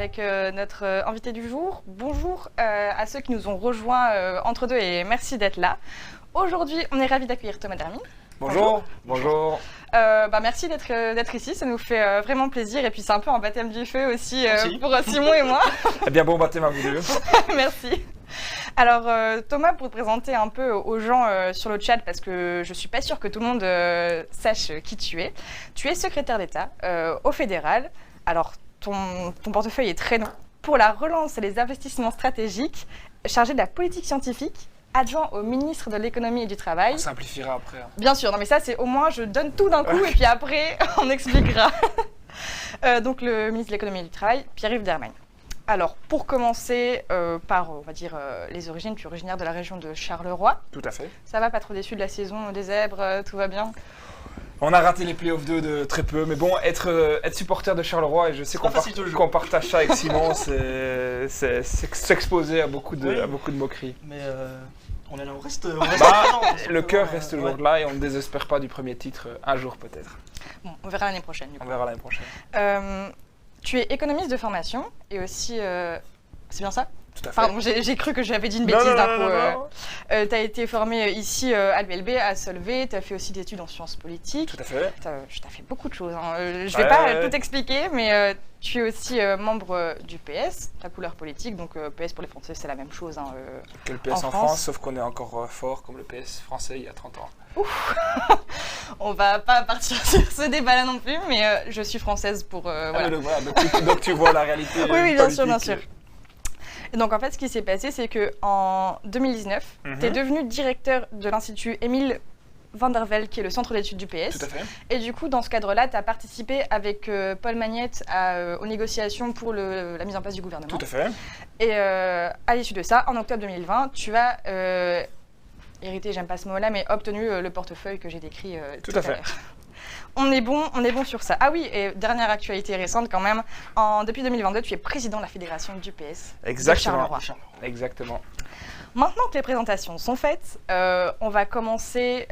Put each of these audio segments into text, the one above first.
avec notre invité du jour. Bonjour à ceux qui nous ont rejoints entre deux et merci d'être là. Aujourd'hui, on est ravis d'accueillir Thomas Dermine. Bonjour. Bonjour. Merci d'être ici, ça nous fait vraiment plaisir. Et puis c'est un peu un baptême du feu aussi pour Simon et moi. Eh bien bon baptême à vous deux. Merci. Alors Thomas, pour te présenter un peu aux gens sur le chat, parce que je ne suis pas sûre que tout le monde sache qui tu es. Tu es secrétaire d'État au fédéral. Alors ton portefeuille est très long. Pour la relance et les investissements stratégiques, chargé de la politique scientifique, adjoint au ministre de l'économie et du travail. On simplifiera après. Hein. Bien sûr, non mais ça c'est au moins je donne tout d'un coup et puis après on expliquera. Donc le ministre de l'économie et du travail, Pierre-Yves Dermagne. Alors pour commencer par on va dire les origines, tu es originaire de la région de Charleroi. Tout à fait. Ça va, pas trop déçu de la saison des zèbres, tout va bien? On a raté les playoffs 2 de très peu, mais bon, être supporter de Charleroi, et je sais qu'on partage ça avec Simon, c'est s'exposer à beaucoup de moqueries. Mais on est là, on reste le cœur reste toujours là et on ne désespère pas du premier titre un jour peut-être. Bon, on verra l'année prochaine. Du coup. On verra l'année prochaine. Tu es économiste de formation et aussi... c'est bien ça? Tout à fait. Pardon, j'ai cru que j'avais dit une bêtise d'un coup. Tu as été formé ici à l'ULB, à Solvay, tu as fait aussi des études en sciences politiques. Tout à fait. Tu as fait beaucoup de choses. Hein. Je ne vais pas tout expliquer, mais tu es aussi membre du PS, ta couleur politique. Donc PS pour les Français, c'est la même chose. Hein, que le PS en France, sauf qu'on est encore fort comme le PS français il y a 30 ans. Ouf. On va pas partir sur ce débat-là non plus, mais je suis française pour... voilà. Donc tu vois la réalité. Oui, bien sûr, bien sûr. Et donc en fait, ce qui s'est passé, c'est qu'en 2019, tu es devenu directeur de l'Institut Émile van der Velde, qui est le centre d'études du PS. Tout à fait. Et du coup, dans ce cadre-là, tu as participé avec Paul Magnette aux négociations pour la mise en place du gouvernement. Tout à fait. Et à l'issue de ça, en octobre 2020, tu as hérité, j'aime pas ce mot-là, mais obtenu le portefeuille que j'ai décrit tout à fait. On est bon sur ça. Ah oui, et dernière actualité récente quand même, depuis 2022, tu es président de la fédération du PS. Exactement. De Charleroi. Exactement. Maintenant que les présentations sont faites, on va commencer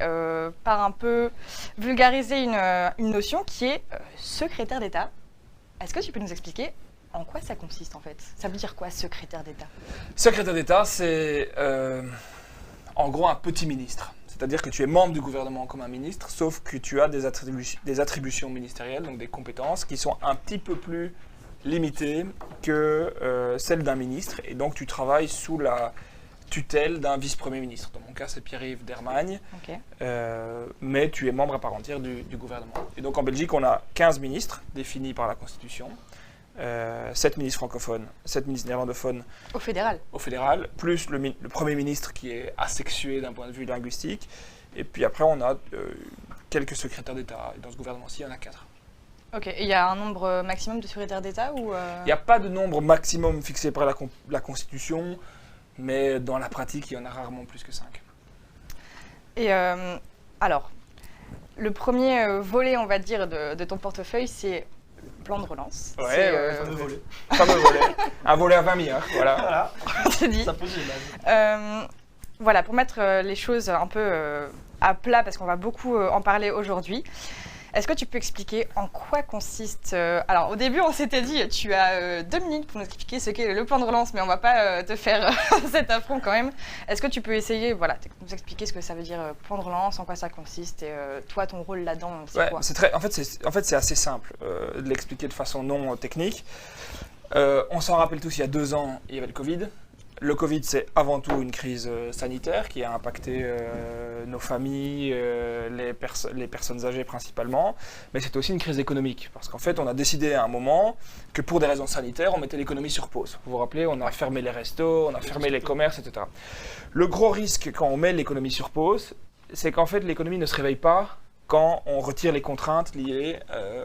par un peu vulgariser une notion qui est secrétaire d'État. Est-ce que tu peux nous expliquer en quoi ça consiste en fait? Ça veut dire quoi, secrétaire d'État? Secrétaire d'État, c'est en gros un petit ministre. C'est-à-dire que tu es membre du gouvernement comme un ministre, sauf que tu as des attributions ministérielles, donc des compétences qui sont un petit peu plus limitées que celles d'un ministre. Et donc tu travailles sous la tutelle d'un vice-premier ministre. Dans mon cas, c'est Pierre-Yves Dermagne, mais tu es membre à part entière du gouvernement. Et donc en Belgique, on a 15 ministres définis par la Constitution. 7 ministres francophones, 7 ministres néerlandophones au fédéral, plus le Premier ministre qui est asexué d'un point de vue linguistique. Et puis après, on a quelques secrétaires d'État. Et dans ce gouvernement-ci, il y en a 4. Ok, et il y a un nombre maximum de secrétaires d'État ou Il n'y a pas de nombre maximum fixé par la Constitution, mais dans la pratique, il y en a rarement plus que 5. Et alors, le premier volet, on va dire, de ton portefeuille, c'est plan de relance. Fameux volet. Un volet à 20 milliards, voilà. C'est dit. Ça pose les bases. Voilà, pour mettre les choses un peu à plat, parce qu'on va beaucoup en parler aujourd'hui. Est-ce que tu peux expliquer en quoi consiste... alors, au début, on s'était dit, tu as 2 minutes pour nous expliquer ce qu'est le plan de relance, mais on ne va pas te faire cet affront quand même. Est-ce que tu peux essayer, voilà, nous expliquer ce que ça veut dire plan de relance, en quoi ça consiste, et toi, ton rôle là-dedans, c'est quoi? En fait, c'est assez simple de l'expliquer de façon non technique. On s'en rappelle tous, il y a 2 ans, il y avait le Covid. Le Covid, c'est avant tout une crise sanitaire qui a impacté nos familles, les personnes âgées principalement, mais c'est aussi une crise économique, parce qu'en fait, on a décidé à un moment que pour des raisons sanitaires, on mettait l'économie sur pause. Vous vous rappelez, on a fermé les restos, on a fermé les commerces, etc. Le gros risque quand on met l'économie sur pause, c'est qu'en fait, l'économie ne se réveille pas quand on retire les contraintes liées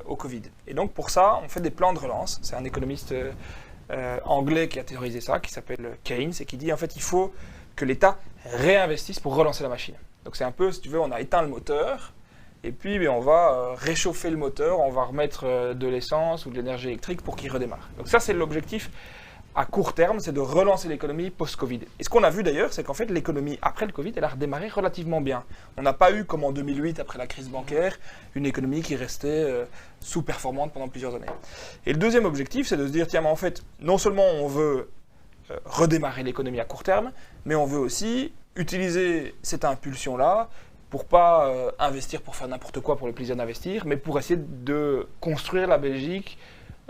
au Covid. Et donc, pour ça, on fait des plans de relance. C'est un économiste... anglais qui a théorisé ça, qui s'appelle Keynes, et qui dit en fait il faut que l'État réinvestisse pour relancer la machine. Donc c'est un peu, si tu veux, on a éteint le moteur, et puis on va réchauffer le moteur, on va remettre de l'essence ou de l'énergie électrique pour qu'il redémarre. Donc ça c'est l'objectif à court terme, c'est de relancer l'économie post-Covid. Et ce qu'on a vu d'ailleurs, c'est qu'en fait, l'économie après le Covid, elle a redémarré relativement bien. On n'a pas eu, comme en 2008, après la crise bancaire, une économie qui restait sous-performante pendant plusieurs années. Et le deuxième objectif, c'est de se dire, tiens, mais en fait, non seulement on veut redémarrer l'économie à court terme, mais on veut aussi utiliser cette impulsion-là pour pas investir pour faire n'importe quoi pour le plaisir d'investir, mais pour essayer de construire la Belgique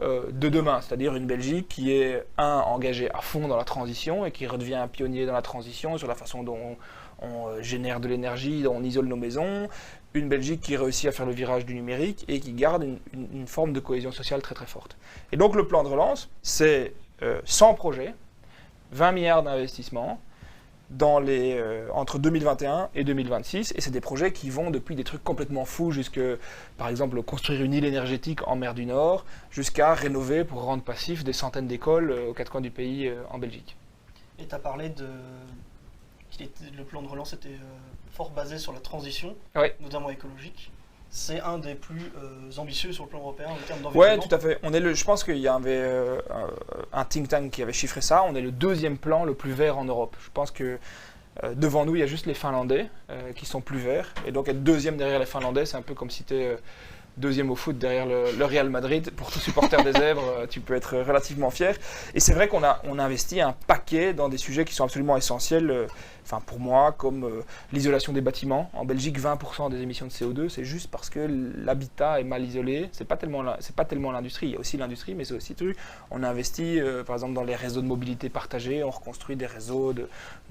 de demain, c'est-à-dire une Belgique qui est, engagée à fond dans la transition et qui redevient un pionnier dans la transition sur la façon dont on génère de l'énergie, dont on isole nos maisons, une Belgique qui réussit à faire le virage du numérique et qui garde une forme de cohésion sociale très très forte. Et donc le plan de relance, c'est 100 projets, 20 milliards d'investissements, entre 2021 et 2026, et c'est des projets qui vont depuis des trucs complètement fous jusque, par exemple, construire une île énergétique en mer du Nord, jusqu'à rénover pour rendre passif des centaines d'écoles aux quatre coins du pays en Belgique. Et tu as parlé le plan de relance était fort basé sur la transition, Oui. notamment écologique. C'est un des plus ambitieux sur le plan européen en termes d'environnement. Oui, tout à fait. Je pense qu'il y avait un think tank qui avait chiffré ça. On est le deuxième plan le plus vert en Europe. Je pense que devant nous, il y a juste les Finlandais qui sont plus verts. Et donc être deuxième derrière les Finlandais, c'est un peu comme si tu es deuxième au foot derrière le Real Madrid. Pour tout supporter des Zèbres, tu peux être relativement fier. Et c'est vrai qu'on a investi un paquet dans des sujets qui sont absolument essentiels. Pour moi, comme l'isolation des bâtiments. En Belgique, 20% des émissions de CO2, c'est juste parce que l'habitat est mal isolé. C'est pas tellement l'industrie. Il y a aussi l'industrie, mais c'est aussi tout. On a investi, par exemple, dans les réseaux de mobilité partagés. On reconstruit des réseaux de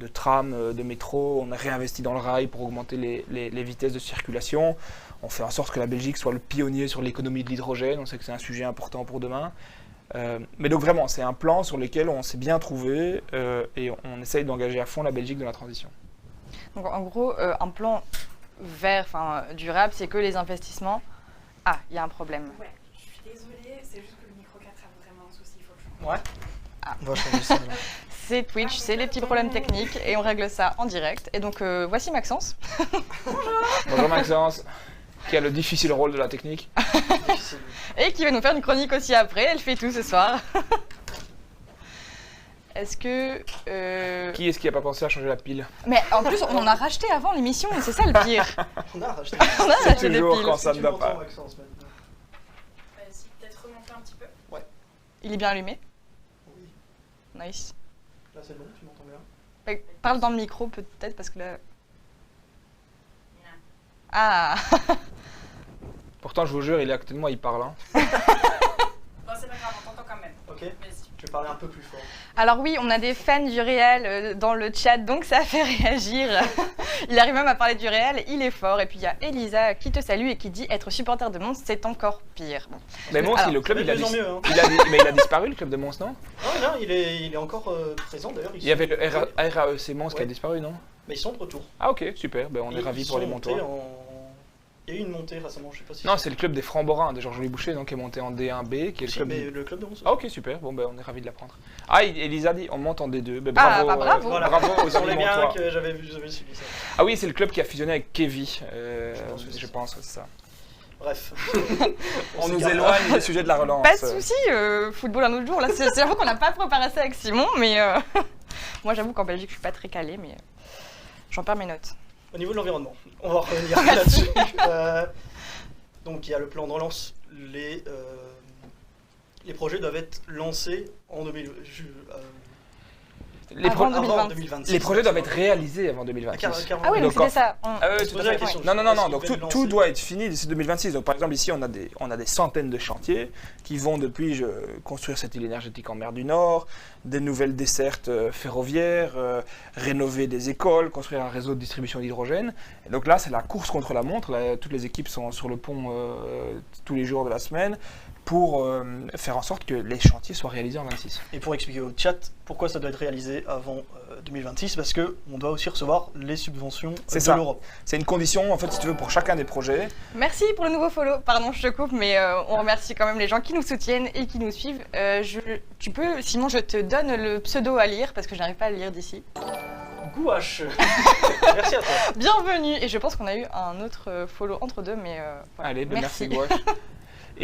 trams, de métro. On a réinvesti dans le rail pour augmenter les vitesses de circulation. On fait en sorte que la Belgique soit le pionnier sur l'économie de l'hydrogène. On sait que c'est un sujet important pour demain. Mais donc vraiment, c'est un plan sur lequel on s'est bien trouvé et on essaye d'engager à fond la Belgique dans la transition. Donc en gros, un plan vert, durable, c'est que les investissements. Ah, il y a un problème. Ouais, je suis désolée, c'est juste que le micro 4 a vraiment un souci, il faut que je change. Ouais. Ah. On va changer ça. C'est Twitch, c'est les petits problèmes techniques et on règle ça en direct. Et donc voici Maxence. Bonjour Maxence, qui a le difficile rôle de la technique. Et qui va nous faire une chronique aussi après, elle fait tout ce soir. Est-ce que... Qui est-ce qui n'a pas pensé à changer la pile? Mais en plus, on en a racheté avant l'émission, c'est ça le pire. On a racheté. On a racheté des toujours piles. quand ça Tu ne va m'entends, pas. Maxence, maintenant. Si, peut-être remonter un petit peu. Il est bien allumé? Oui. Nice. Là, c'est bon, tu m'entends bien? Parle dans le micro peut-être parce que là... Ah. Pourtant, je vous jure, il est à côté de moi, il parle. Bon, c'est pas grave, on t'entend quand même. Ok. Mais si. Je vais parler un peu plus fort. Alors oui, on a des fans du réel dans le chat, donc ça a fait réagir. Il arrive même à parler du réel, il est fort. Et puis il y a Elisa qui te salue et qui dit être supporter de Mons, c'est encore pire. Bon. Mais Mons, Alors, le club, ça il va a, de mieux en mieux, hein. mais il a disparu, le club de Mons, non? Non, il est encore présent d'ailleurs. Il y avait le RAEC Mons qui a disparu, non? Mais ils sont de retour. Ah ok, super, ben, on est Ils ravis sont pour les montés Montois. Il y a eu une montée récemment, je sais pas si. Non, c'est le club des Francs-Borins de Georges-Louis Boucher, donc, qui est monté en D1B, qui est le Si, club... mais le club de Mons. Ah ok, super, bon ben on est ravis de l'apprendre. Ah, Elisa dit on monte en D2, ben, Ah, bravo, bah, bravo. Voilà. bravo aux Sur les amis biens Montois. que j'avais suivi ça. Ah oui, c'est le club qui a fusionné avec Kevy, Je je pense pense, c'est ça. Bref. On nous s'égare. éloigne du sujet de la relance. Pas de souci, football un autre jour. Là, j'avoue qu'on n'a pas préparé ça avec Simon, mais moi j'avoue qu'en Belgique je suis pas très calée, mais j'en perds mes notes. Au niveau de l'environnement, on va revenir là-dessus. Donc il y a le plan de relance. Les projets doivent être lancés en 2000. Avant Avant 2026. 2026. Les projets doivent être réalisés avant 2026. Ah oui, donc Donc, c'était ça. Ah oui, On se tout posait à la fait. question. Non, Est-ce donc qu'ils veulent tout lancer doit être fini d'ici 2026. Donc par exemple ici on a des centaines de chantiers qui vont depuis construire cette île énergétique en mer du Nord, des nouvelles dessertes ferroviaires, rénover des écoles, construire un réseau de distribution d'hydrogène. Et donc là c'est la course contre la montre. Là, toutes les équipes sont sur le pont tous les jours de la semaine pour faire en sorte que les chantiers soient réalisés en 26. Et pour expliquer au chat pourquoi ça doit être réalisé avant 2026, parce qu'on doit aussi recevoir les subventions C'est de ça. l'Europe. C'est une condition en fait si tu veux pour chacun des projets. Merci pour le nouveau follow. Pardon, je te coupe, mais on remercie quand même les gens qui nous soutiennent et qui nous suivent. Tu peux, Simon, je te donne le pseudo à lire parce que je n'arrive pas à le lire d'ici. Gouache. Merci à toi. Bienvenue. Et je pense qu'on a eu un autre follow entre deux, mais voilà. Allez, ben merci Merci. Gouache.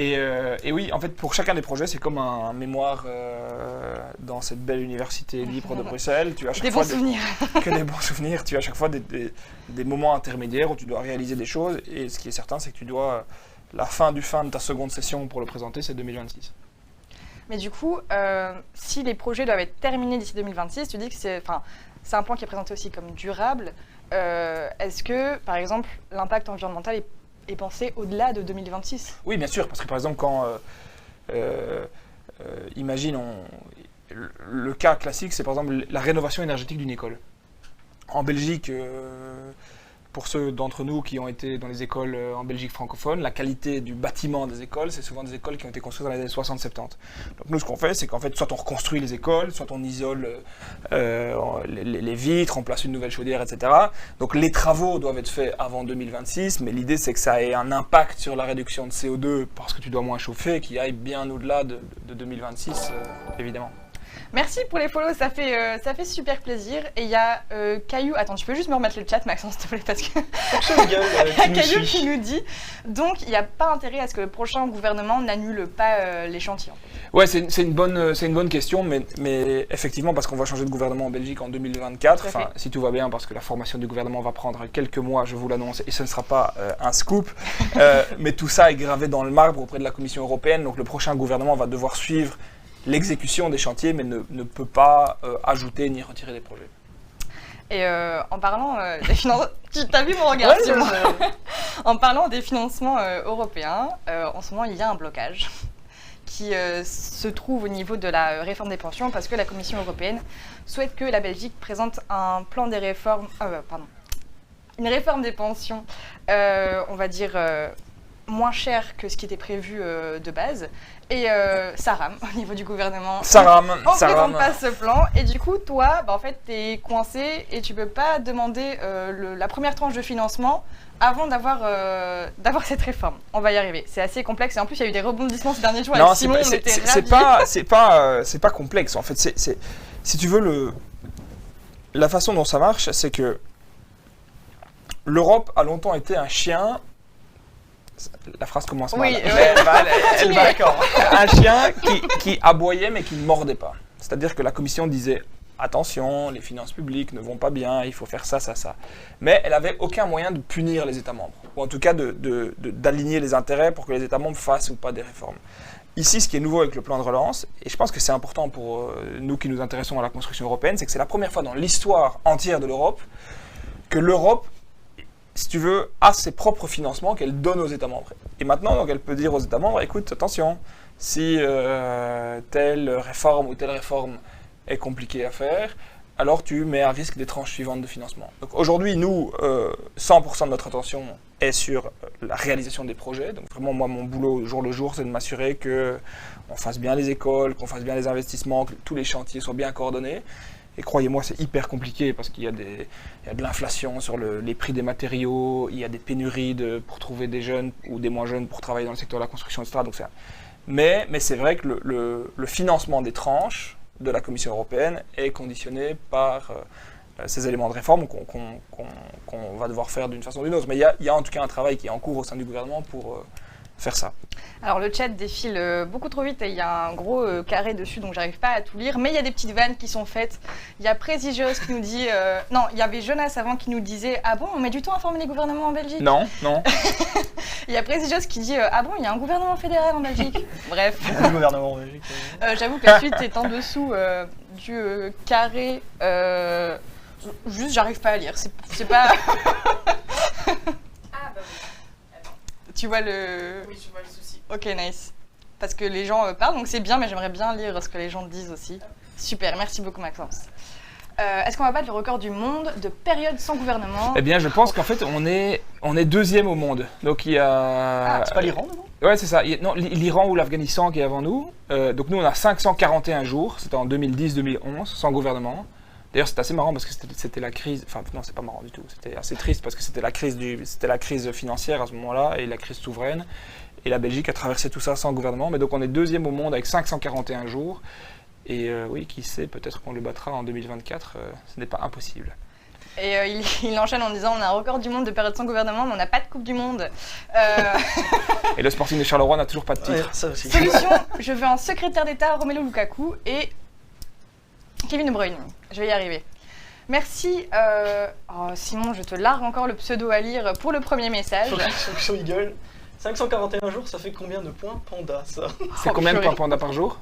Et oui, en fait, pour chacun des projets, c'est comme un mémoire dans cette belle université libre de Bruxelles. Tu as à chaque Des fois bons souvenirs. que des bons souvenirs. Tu as à chaque fois des moments intermédiaires où tu dois réaliser des choses. Et ce qui est certain, c'est que tu dois... La fin de ta seconde session pour le présenter, c'est 2026. Mais du coup, si les projets doivent être terminés d'ici 2026, tu dis que c'est un point qui est présenté aussi comme durable. Est-ce que, par exemple, l'impact environnemental est pensé au-delà de 2026 ? Oui, bien sûr, parce que par exemple, quand... imagine, le cas classique, c'est par exemple la rénovation énergétique d'une école. En Belgique, pour ceux d'entre nous qui ont été dans les écoles en Belgique francophone, la qualité du bâtiment des écoles, c'est souvent des écoles qui ont été construites dans les années 60-70. Donc nous, ce qu'on fait, c'est qu'en fait, soit on reconstruit les écoles, soit on isole les vitres, on place une nouvelle chaudière, etc. Donc les travaux doivent être faits avant 2026, mais l'idée, c'est que ça ait un impact sur la réduction de CO2 parce que tu dois moins chauffer, qui aille bien au-delà de 2026, évidemment. Merci pour les follow, ça fait super plaisir. Et il y a Caillou, attends, tu peux juste me remettre le chat, Maxence, s'il te plaît, parce que il y a Caillou qui nous dit, donc il n'y a pas intérêt à ce que le prochain gouvernement n'annule pas les chantiers. En fait. Ouais, c'est une bonne question, mais effectivement, parce qu'on va changer de gouvernement en Belgique en 2024, enfin, si tout va bien, parce que la formation du gouvernement va prendre quelques mois, je vous l'annonce, et ce ne sera pas un scoop, mais tout ça est gravé dans le marbre auprès de la Commission européenne, donc le prochain gouvernement va devoir suivre l'exécution des chantiers, mais ne peut pas ajouter ni retirer des projets. Et en parlant des financements, tu as vu mon regard sur moi. En parlant des financements européens, en ce moment il y a un blocage qui se trouve au niveau de la réforme des pensions parce que la Commission européenne souhaite que la Belgique présente un plan des réformes, une réforme des pensions, on va dire moins cher que ce qui était prévu de base. Et ça rame au niveau du gouvernement. Ça rame. On ne présente pas ce plan. Et du coup, toi, en fait, tu es coincé et tu ne peux pas demander la première tranche de financement avant d'avoir cette réforme. On va y arriver. C'est assez complexe. Et en plus, il y a eu des rebondissements ces derniers jours. Non, avec Simon, on était ravis. c'est pas complexe. En fait, si tu veux, la façon dont ça marche, c'est que l'Europe a longtemps été un chien. La phrase commence mal. Oui, elle va d'accord. Un chien qui aboyait mais qui ne mordait pas. C'est-à-dire que la Commission disait attention, les finances publiques ne vont pas bien, il faut faire ça, ça, ça. Mais elle n'avait aucun moyen de punir les États membres, ou en tout cas d'aligner les intérêts pour que les États membres fassent ou pas des réformes. Ici, ce qui est nouveau avec le plan de relance, et je pense que c'est important pour nous qui nous intéressons à la construction européenne, c'est que c'est la première fois dans l'histoire entière de l'Europe que l'Europe, si tu veux, a ses propres financements qu'elle donne aux États membres. Et maintenant, donc, elle peut dire aux États membres, écoute, attention, si telle réforme ou telle réforme est compliquée à faire, alors tu mets à risque des tranches suivantes de financement. Donc aujourd'hui, nous, 100% de notre attention est sur la réalisation des projets. Donc vraiment, moi, mon boulot jour le jour, c'est de m'assurer qu'on fasse bien les écoles, qu'on fasse bien les investissements, que tous les chantiers soient bien coordonnés. Et croyez-moi, c'est hyper compliqué parce qu'il y a de l'inflation sur les prix des matériaux, il y a des pénuries pour trouver des jeunes ou des moins jeunes pour travailler dans le secteur de la construction, etc. Donc mais c'est vrai que le financement des tranches de la Commission européenne est conditionné par ces éléments de réforme qu'on va devoir faire d'une façon ou d'une autre. Mais il y a en tout cas un travail qui est en cours au sein du gouvernement pour faire ça. Alors le chat défile beaucoup trop vite et il y a un gros carré dessus donc j'arrive pas à tout lire, mais il y a des petites vannes qui sont faites. Il y a Présigios qui nous dit non, il y avait Jonas avant qui nous disait ah bon, on met du temps à former les gouvernements en Belgique. Non. Il y a Présigios qui dit ah bon, il y a un gouvernement fédéral en Belgique. Bref. Le gouvernement en Belgique. J'avoue que la suite est en dessous du carré. Juste j'arrive pas à lire. C'est pas. Ah bah oui. Tu vois le. Oui, je vois le souci. Ok, nice. Parce que les gens parlent, donc c'est bien, mais j'aimerais bien lire ce que les gens disent aussi. Super, merci beaucoup Maxence. Est-ce qu'on va battre le record du monde de période sans gouvernement? Eh bien, je pense qu'en fait, on est deuxième au monde. Donc il y a... Ah, c'est pas l'Iran, non? Ouais, c'est ça. Non, l'Iran ou l'Afghanistan qui est avant nous. Donc nous, on a 541 jours, c'était en 2010-2011, sans gouvernement. D'ailleurs, c'est assez marrant parce que c'était la crise. Enfin, non, c'est pas marrant du tout. C'était assez triste parce que c'était la crise financière à ce moment-là et la crise souveraine. Et la Belgique a traversé tout ça sans gouvernement. Mais donc, on est deuxième au monde avec 541 jours. Et oui, qui sait, peut-être qu'on le battra en 2024. Ce n'est pas impossible. Et il enchaîne en disant on a un record du monde de période sans gouvernement, mais on n'a pas de Coupe du Monde. Et le Sporting de Charleroi n'a toujours pas de titre. Ouais, ça aussi. Solution, je veux un secrétaire d'État, Romelu Lukaku et Kevin De Bruyne. Je vais y arriver. Merci. Simon, je te largue encore le pseudo à lire pour le premier message. Solution Eagle. 541 jours, ça fait combien de points Panda, ça? C'est combien de purée. points Panda par jour?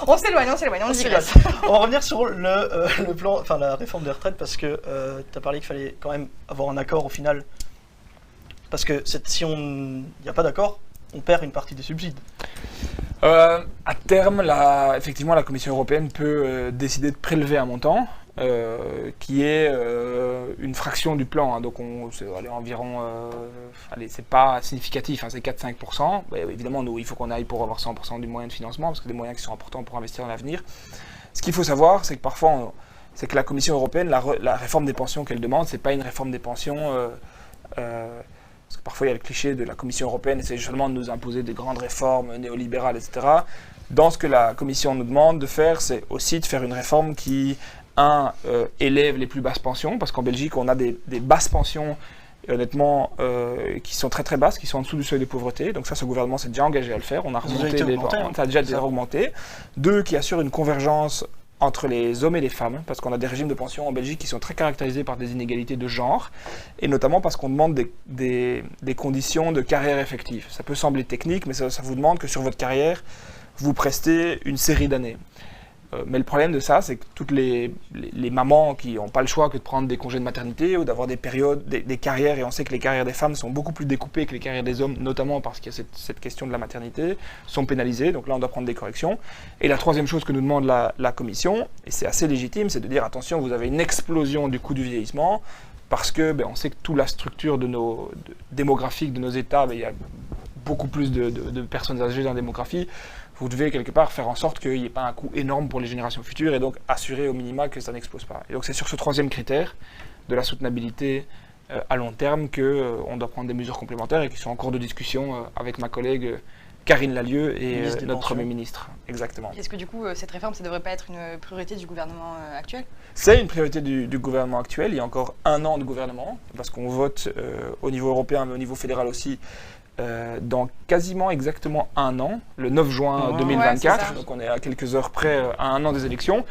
On s'éloigne, on digresse. On va revenir sur le plan, enfin la réforme des retraites, parce que tu as parlé qu'il fallait quand même avoir un accord au final. Parce que si il n'y a pas d'accord, on perd une partie des subsides. À terme, effectivement, la Commission européenne peut décider de prélever un montant qui est une fraction du plan. Hein. Donc, c'est environ, c'est pas significatif, hein, c'est 4-5%. Mais évidemment, nous, il faut qu'on aille pour avoir 100% du moyen de financement, parce que des moyens qui sont importants pour investir dans l'avenir. Ce qu'il faut savoir, c'est que parfois, c'est que la Commission européenne, la réforme des pensions qu'elle demande, c'est pas une réforme des pensions. Parce que parfois, il y a le cliché de la Commission européenne, c'est justement de nous imposer des grandes réformes néolibérales, etc. Dans ce que la Commission nous demande de faire, c'est aussi de faire une réforme qui, élève les plus basses pensions, parce qu'en Belgique, on a des basses pensions, honnêtement, qui sont très très basses, qui sont en dessous du seuil de pauvreté. Donc ça, ce gouvernement s'est déjà engagé à le faire. On a ça a déjà été augmenté. 2, qui assure une convergence entre les hommes et les femmes, parce qu'on a des régimes de pension en Belgique qui sont très caractérisés par des inégalités de genre, et notamment parce qu'on demande des conditions de carrière effective. Ça peut sembler technique, mais ça vous demande que sur votre carrière, vous prestez une série d'années. Mais le problème de ça, c'est que toutes les mamans qui n'ont pas le choix que de prendre des congés de maternité ou d'avoir des périodes, des carrières, et on sait que les carrières des femmes sont beaucoup plus découpées que les carrières des hommes, notamment parce qu'il y a cette question de la maternité, sont pénalisées. Donc là, on doit prendre des corrections. Et la troisième chose que nous demande la Commission, et c'est assez légitime, c'est de dire attention, vous avez une explosion du coût du vieillissement, parce que on sait que toute la structure démographique de nos États, il y a beaucoup plus de personnes âgées dans la démographie. Vous devez quelque part faire en sorte qu'il n'y ait pas un coût énorme pour les générations futures et donc assurer au minima que ça n'explose pas. Et donc c'est sur ce troisième critère de la soutenabilité à long terme qu'on doit prendre des mesures complémentaires et qui sont en cours de discussion avec ma collègue Karine Lallieu et notre Premier ministre. Exactement. Est-ce que du coup, cette réforme, ça ne devrait pas être une priorité du gouvernement actuel? C'est une priorité du gouvernement actuel. Il y a encore 1 an de gouvernement parce qu'on vote au niveau européen mais au niveau fédéral aussi. Dans quasiment exactement 1 an, le 9 juin 2024, donc on est à quelques heures près à 1 an des élections.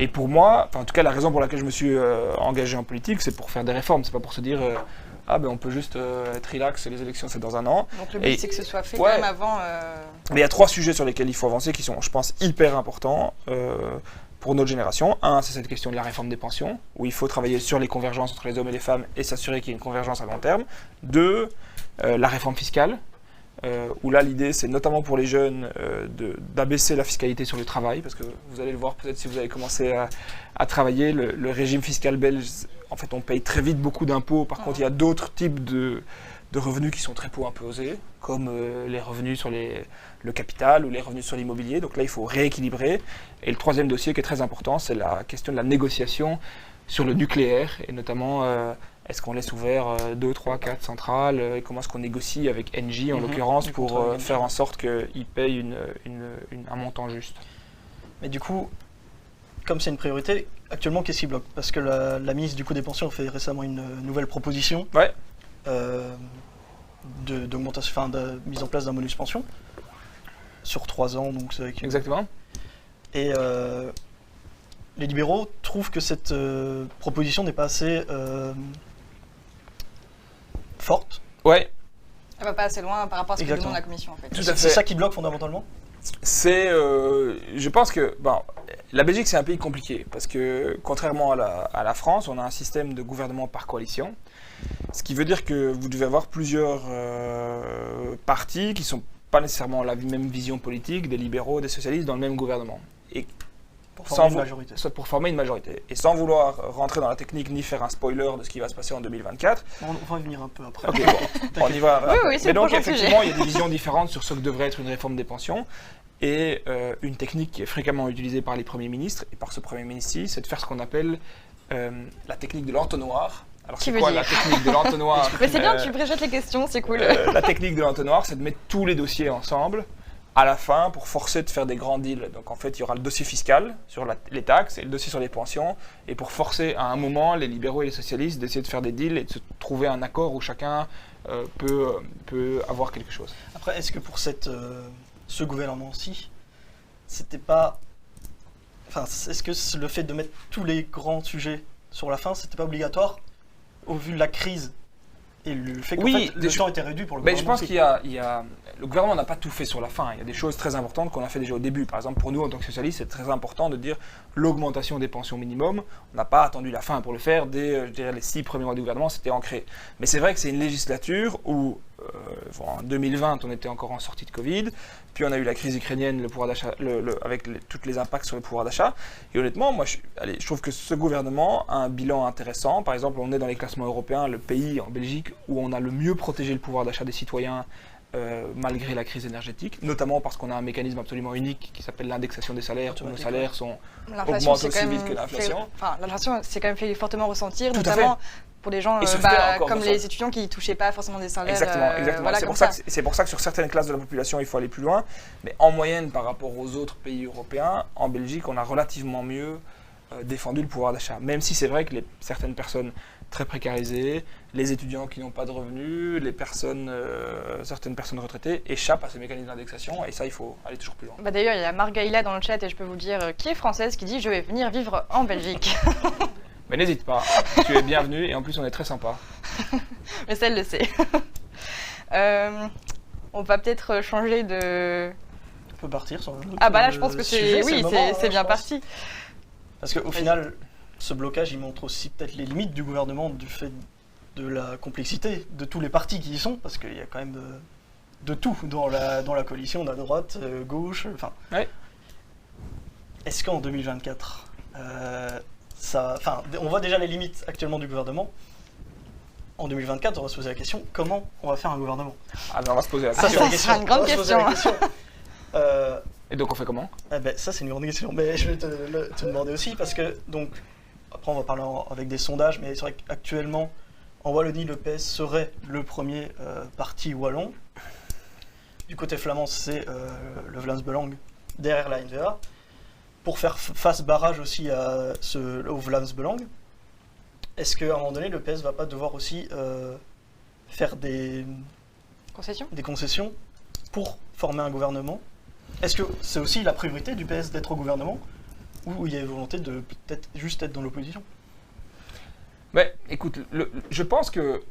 Et pour moi, en tout cas la raison pour laquelle je me suis engagé en politique, c'est pour faire des réformes, c'est pas pour se dire on peut juste être relax, les élections c'est dans 1 an. Donc le but c'est que ce soit fait quand même avant. Mais il y a 3 sujets sur lesquels il faut avancer qui sont, je pense, hyper importants. Pour notre génération. 1, c'est cette question de la réforme des pensions, où il faut travailler sur les convergences entre les hommes et les femmes et s'assurer qu'il y ait une convergence à long terme. 2, la réforme fiscale, où là l'idée c'est notamment pour les jeunes d'abaisser la fiscalité sur le travail, parce que vous allez le voir peut-être si vous avez commencé à travailler, le régime fiscal belge, en fait on paye très vite beaucoup d'impôts, par contre il y a d'autres types de revenus qui sont très peu imposés, comme les revenus sur le capital ou les revenus sur l'immobilier. Donc là, il faut rééquilibrer. Et le troisième dossier qui est très important, c'est la question de la négociation sur le nucléaire, et notamment est-ce qu'on laisse ouvert 2, 3, 4 centrales, et comment est-ce qu'on négocie avec Engie en l'occurrence pour faire en sorte qu'ils payent un montant juste. Mais du coup, comme c'est une priorité, actuellement, qu'est-ce qui bloque? Parce que la ministre du coup des pensions a fait récemment une nouvelle proposition. Ouais. D'augmentation, de mise en place d'un bonus pension sur 3 ans, donc c'est avec... Exactement. Et les libéraux trouvent que cette proposition n'est pas assez forte. Ouais. Elle va pas assez loin par rapport à ce que demande la Commission en fait. Tout à fait. C'est ça qui bloque fondamentalement. Je pense que la Belgique c'est un pays compliqué parce que contrairement à la France, on a un système de gouvernement par coalition, ce qui veut dire que vous devez avoir plusieurs partis qui sont pas nécessairement la même vision politique, des libéraux, des socialistes dans le même gouvernement. Et pour former une majorité. Pour former une majorité. Et sans vouloir rentrer dans la technique ni faire un spoiler de ce qui va se passer en 2024. On va y venir un peu après. Ok, bon, on y va. Oui, c'est mais donc le effectivement, il y a des visions différentes sur ce que devrait être une réforme des pensions. Et une technique qui est fréquemment utilisée par les premiers ministres, et par ce premier ministre-ci, c'est de faire ce qu'on appelle la technique de l'entonnoir. Alors c'est quoi la technique de l'entonnoir? Mais c'est bien, tu préjettes les questions, c'est cool. La technique de l'entonnoir, c'est de mettre tous les dossiers ensemble à la fin pour forcer de faire des grands deals. Donc en fait, il y aura le dossier fiscal sur les taxes et le dossier sur les pensions, et pour forcer à un moment les libéraux et les socialistes d'essayer de faire des deals et de se trouver un accord où chacun peut avoir quelque chose. Après, est-ce que pour ce gouvernement-ci, c'était pas... Enfin, est-ce que le fait de mettre tous les grands sujets sur la fin, c'était pas obligatoire au vu de la crise et le fait que le temps était réduit pour le gouvernement? Je pense le gouvernement n'a pas tout fait sur la fin. Il y a des choses très importantes qu'on a fait déjà au début. Par exemple, pour nous, en tant que socialistes, c'est très important de dire l'augmentation des pensions minimum. On n'a pas attendu la fin pour le faire. Dès, je dirais, les 6 premiers mois du gouvernement, c'était ancré. Mais c'est vrai que c'est une législature où, en 2020, on était encore en sortie de Covid. Puis on a eu la crise ukrainienne, le pouvoir d'achat, avec tous les impacts sur le pouvoir d'achat. Et honnêtement, moi, je trouve que ce gouvernement a un bilan intéressant. Par exemple, on est dans les classements européens, le pays en Belgique où on a le mieux protégé le pouvoir d'achat des citoyens malgré la crise énergétique, notamment parce qu'on a un mécanisme absolument unique qui s'appelle l'indexation des salaires, où nos salaires augmentent aussi vite que l'inflation. L'inflation s'est quand même fait fortement ressentir, Tout notamment pour des gens comme les ça. étudiants qui ne touchaient pas forcément des salaires. Exactement. Voilà, c'est pour ça que sur certaines classes de la population, il faut aller plus loin. Mais en moyenne, par rapport aux autres pays européens, en Belgique, on a relativement mieux défendu le pouvoir d'achat. Même si c'est vrai que certaines personnes très précarisées, les étudiants qui n'ont pas de revenus, certaines personnes retraitées échappent à ces mécanismes d'indexation, et ça, il faut aller toujours plus loin. D'ailleurs, il y a Margaïla dans le chat, et je peux vous dire, qui est française, qui dit « Je vais venir vivre en Belgique ». Mais n'hésite pas, tu es bienvenue, et en plus, on est très sympa. Mais ça, elle le sait. On va peut-être changer de... On peut partir sur un autre là, je pense que c'est bien parti. Parce qu'au final, ce blocage, il montre aussi peut-être les limites du gouvernement du fait de la complexité de tous les partis qui y sont, parce qu'il y a quand même de tout dans la coalition, de la droite, gauche, enfin... Ouais. Est-ce qu'en 2024, on voit déjà les limites actuellement du gouvernement. En 2024, on va se poser la question, comment on va faire un gouvernement? On va se poser la question. Ça sera une grande question. Et donc on fait comment? Ça c'est une grande question, mais je vais te demander aussi, parce que, donc, après on va parler avec des sondages, mais c'est vrai qu'actuellement, en Wallonie, le PS serait le premier parti wallon. Du côté flamand, c'est le Vlaams Belang, derrière la NVA, pour faire face barrage aussi au Vlaams Belang. Est-ce qu'à un moment donné, le PS va pas devoir aussi faire des concessions pour former un gouvernement? Est-ce que c'est aussi la priorité du PS d'être au gouvernement, ou il y a une volonté de peut-être juste être dans l'opposition? Écoute, je pense que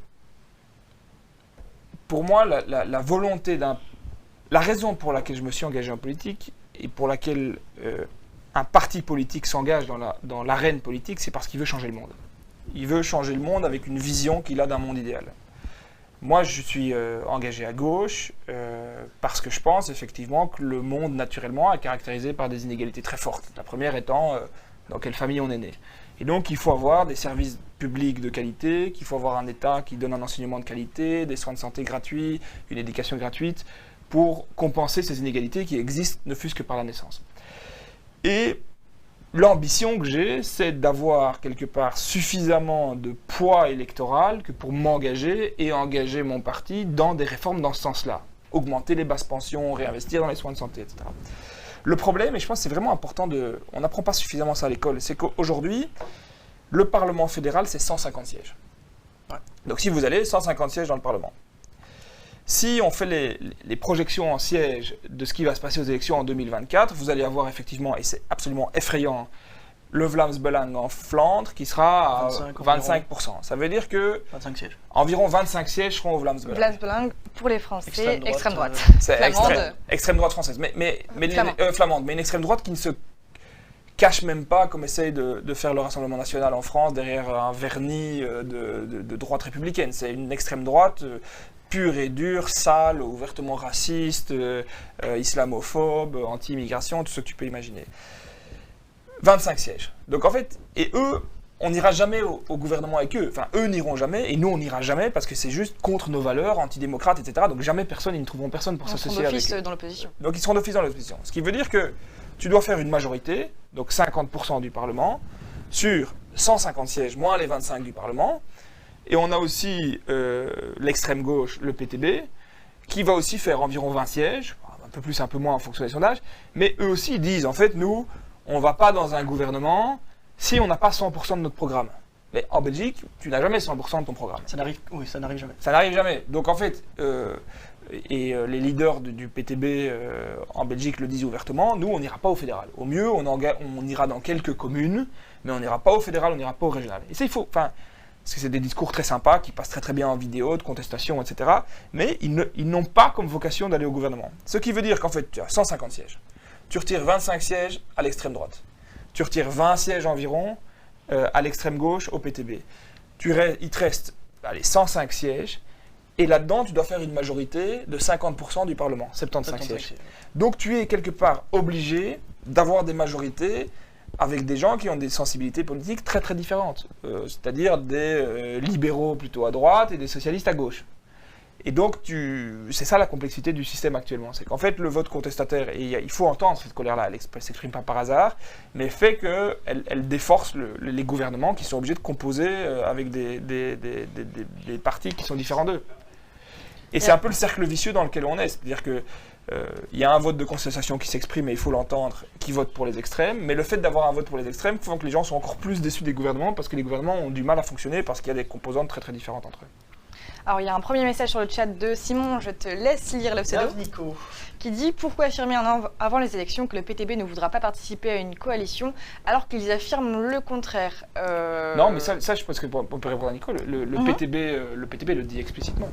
pour moi, la volonté la raison pour laquelle je me suis engagé en politique et pour laquelle un parti politique s'engage dans l'arène politique, c'est parce qu'il veut changer le monde. Il veut changer le monde avec une vision qu'il a d'un monde idéal. Moi, je suis engagé à gauche parce que je pense effectivement que le monde, naturellement, est caractérisé par des inégalités très fortes. La première étant dans quelle famille on est né. Et donc, il faut avoir des services publics de qualité, qu'il faut avoir un État qui donne un enseignement de qualité, des soins de santé gratuits, une éducation gratuite, pour compenser ces inégalités qui existent, ne fût-ce que par la naissance. Et l'ambition que j'ai, c'est d'avoir quelque part suffisamment de poids électoral que pour m'engager et engager mon parti dans des réformes dans ce sens-là. Augmenter les basses pensions, réinvestir dans les soins de santé, etc. Le problème, et je pense que c'est vraiment important on n'apprend pas suffisamment ça à l'école, c'est qu'aujourd'hui, le Parlement fédéral, c'est 150 sièges. Ouais. Donc si vous allez, 150 sièges dans le Parlement. Si on fait les projections en sièges de ce qui va se passer aux élections en 2024, vous allez avoir effectivement, et c'est absolument effrayant, le Vlaams Belang en Flandre qui sera à 25%. Ça veut dire que 25 sièges. Environ 25 sièges seront au Vlaams Belang. Vlaams Belang pour les Français, extrême droite. C'est extrême droite française, mais flamande, mais une extrême droite qui ne se cache même pas comme essaye de faire le Rassemblement national en France derrière un vernis de droite républicaine. C'est une extrême droite pure et dure, sale, ouvertement raciste, islamophobe, anti-immigration, tout ce que tu peux imaginer. 25 sièges. Donc en fait, et eux, on n'ira jamais au gouvernement avec eux. Enfin, eux n'iront jamais, et nous, on n'ira jamais, parce que c'est juste contre nos valeurs, antidémocrates, etc. Donc jamais ils ne trouveront personne pour s'associer avec eux. Ils seront d'office dans l'opposition. Donc ils seront d'office dans l'opposition. Ce qui veut dire que tu dois faire une majorité, donc 50% du Parlement, sur 150 sièges, moins les 25 du Parlement. Et on a aussi l'extrême gauche, le PTB, qui va aussi faire environ 20 sièges, un peu plus, un peu moins en fonction des sondages, mais eux aussi ils disent, en fait, nous, on ne va pas dans un gouvernement si on n'a pas 100% de notre programme. Mais en Belgique, tu n'as jamais 100% de ton programme. Ça n'arrive jamais. Ça n'arrive jamais. Donc en fait, les leaders du PTB en Belgique le disent ouvertement, nous, on n'ira pas au fédéral. Au mieux, on ira dans quelques communes, mais on n'ira pas au fédéral, on n'ira pas au régional. Et ça, il faut... Parce que c'est des discours très sympas, qui passent très très bien en vidéo, de contestation, etc. Mais ils n'ont pas comme vocation d'aller au gouvernement. Ce qui veut dire qu'en fait, tu as 150 sièges. Tu retires 25 sièges à l'extrême droite. Tu retires 20 sièges environ à l'extrême gauche au PTB. Il te reste 105 sièges. Et là-dedans, tu dois faire une majorité de 50% du Parlement, 75 sièges. Donc tu es quelque part obligé d'avoir des majorités avec des gens qui ont des sensibilités politiques très très différentes, c'est-à-dire des libéraux plutôt à droite et des socialistes à gauche. Et donc c'est ça la complexité du système actuellement, c'est qu'en fait le vote contestataire, et il faut entendre cette colère-là, elle ne s'exprime pas par hasard, mais fait qu'elle déforce les gouvernements qui sont obligés de composer avec des partis qui sont différents d'eux. Et c'est un peu le cercle vicieux dans lequel on est, c'est-à-dire que il y a un vote de contestation qui s'exprime et il faut l'entendre, qui vote pour les extrêmes, mais le fait d'avoir un vote pour les extrêmes fait que les gens sont encore plus déçus des gouvernements parce que les gouvernements ont du mal à fonctionner parce qu'il y a des composantes très très différentes entre eux. Alors il y a un premier message sur le chat de Simon, je te laisse lire le pseudo, Nico. qui dit « Pourquoi affirmer un an avant les élections que le PTB ne voudra pas participer à une coalition alors qu'ils affirment le contraire ?» Non, mais ça je pense qu'on peut répondre à Nico, le PTB le dit explicitement.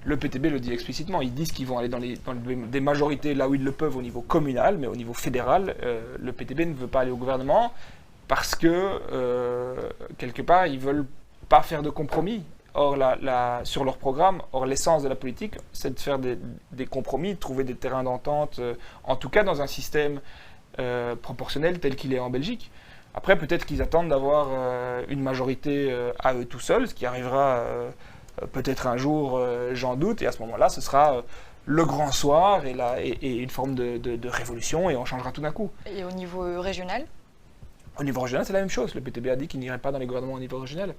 Le PTB le dit explicitement, ils disent qu'ils vont aller dans des majorités là où ils le peuvent au niveau communal, mais au niveau fédéral, le PTB ne veut pas aller au gouvernement parce que, quelque part, ils ne veulent pas faire de compromis sur leur programme. Or, l'essence de la politique, c'est de faire des compromis, de trouver des terrains d'entente, en tout cas dans un système proportionnel tel qu'il est en Belgique. Après, peut-être qu'ils attendent d'avoir une majorité à eux tout seuls, ce qui arrivera... peut-être un jour, j'en doute, et à ce moment-là, ce sera le grand soir et une forme de révolution, et on changera tout d'un coup. Et au niveau régional ? Au niveau régional, c'est la même chose. Le PTB a dit qu'il n'irait pas dans les gouvernements au niveau régional.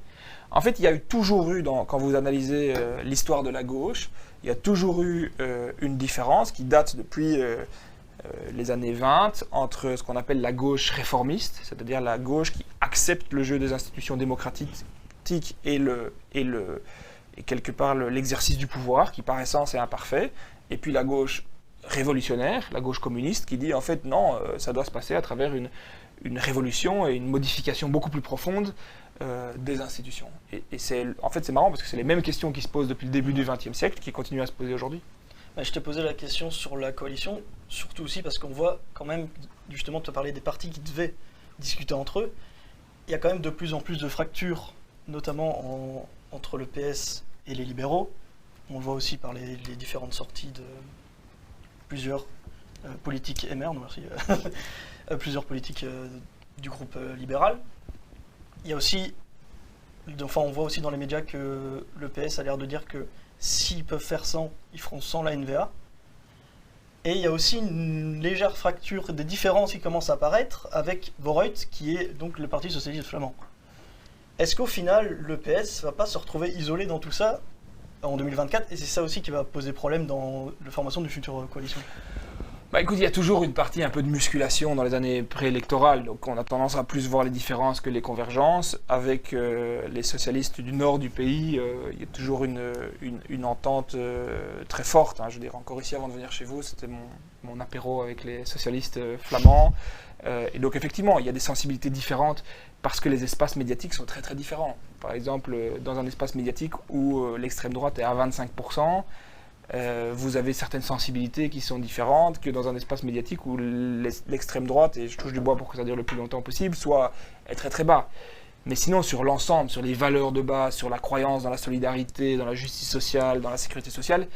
En fait, il y a toujours eu, quand vous analysez l'histoire de la gauche, il y a toujours eu une différence qui date depuis les années 20 entre ce qu'on appelle la gauche réformiste, c'est-à-dire la gauche qui accepte le jeu des institutions démocratiques et quelque part l'exercice du pouvoir, qui par essence est imparfait, et puis la gauche révolutionnaire, la gauche communiste, qui dit en fait non, ça doit se passer à travers une révolution et une modification beaucoup plus profonde des institutions. Et en fait c'est marrant parce que c'est les mêmes questions qui se posent depuis le début du XXe siècle qui continuent à se poser aujourd'hui. Je t'ai posé la question sur la coalition, surtout aussi parce qu'on voit quand même, justement, tu as parlé des partis qui devaient discuter entre eux, il y a quand même de plus en plus de fractures, notamment entre le PS et les libéraux. On le voit aussi par les différentes sorties de plusieurs politiques MR, non merci, plusieurs politiques du groupe libéral. Il y a aussi, on voit aussi dans les médias que le PS a l'air de dire que s'ils peuvent faire sans, ils feront sans la NVA. Et il y a aussi une légère fracture, des différences qui commencent à apparaître avec Vooruit, qui est donc le Parti socialiste flamand. Est-ce qu'au final, le PS ne va pas se retrouver isolé dans tout ça en 2024 ? Et c'est ça aussi qui va poser problème dans la formation d'une future coalition. Écoute, il y a toujours une partie un peu de musculation dans les années préélectorales, donc on a tendance à plus voir les différences que les convergences. Avec les socialistes du nord du pays, il y a toujours une entente très forte. Je veux dire, encore ici, avant de venir chez vous, c'était mon apéro avec les socialistes flamands. Et donc effectivement, il y a des sensibilités différentes parce que les espaces médiatiques sont très très différents. Par exemple, dans un espace médiatique où l'extrême droite est à 25%, vous avez certaines sensibilités qui sont différentes que dans un espace médiatique où l'extrême droite, et je touche du bois pour que ça dure le plus longtemps possible, soit est très très bas. Mais sinon, sur l'ensemble, sur les valeurs de base, sur la croyance dans la solidarité, dans la justice sociale, dans la sécurité sociale,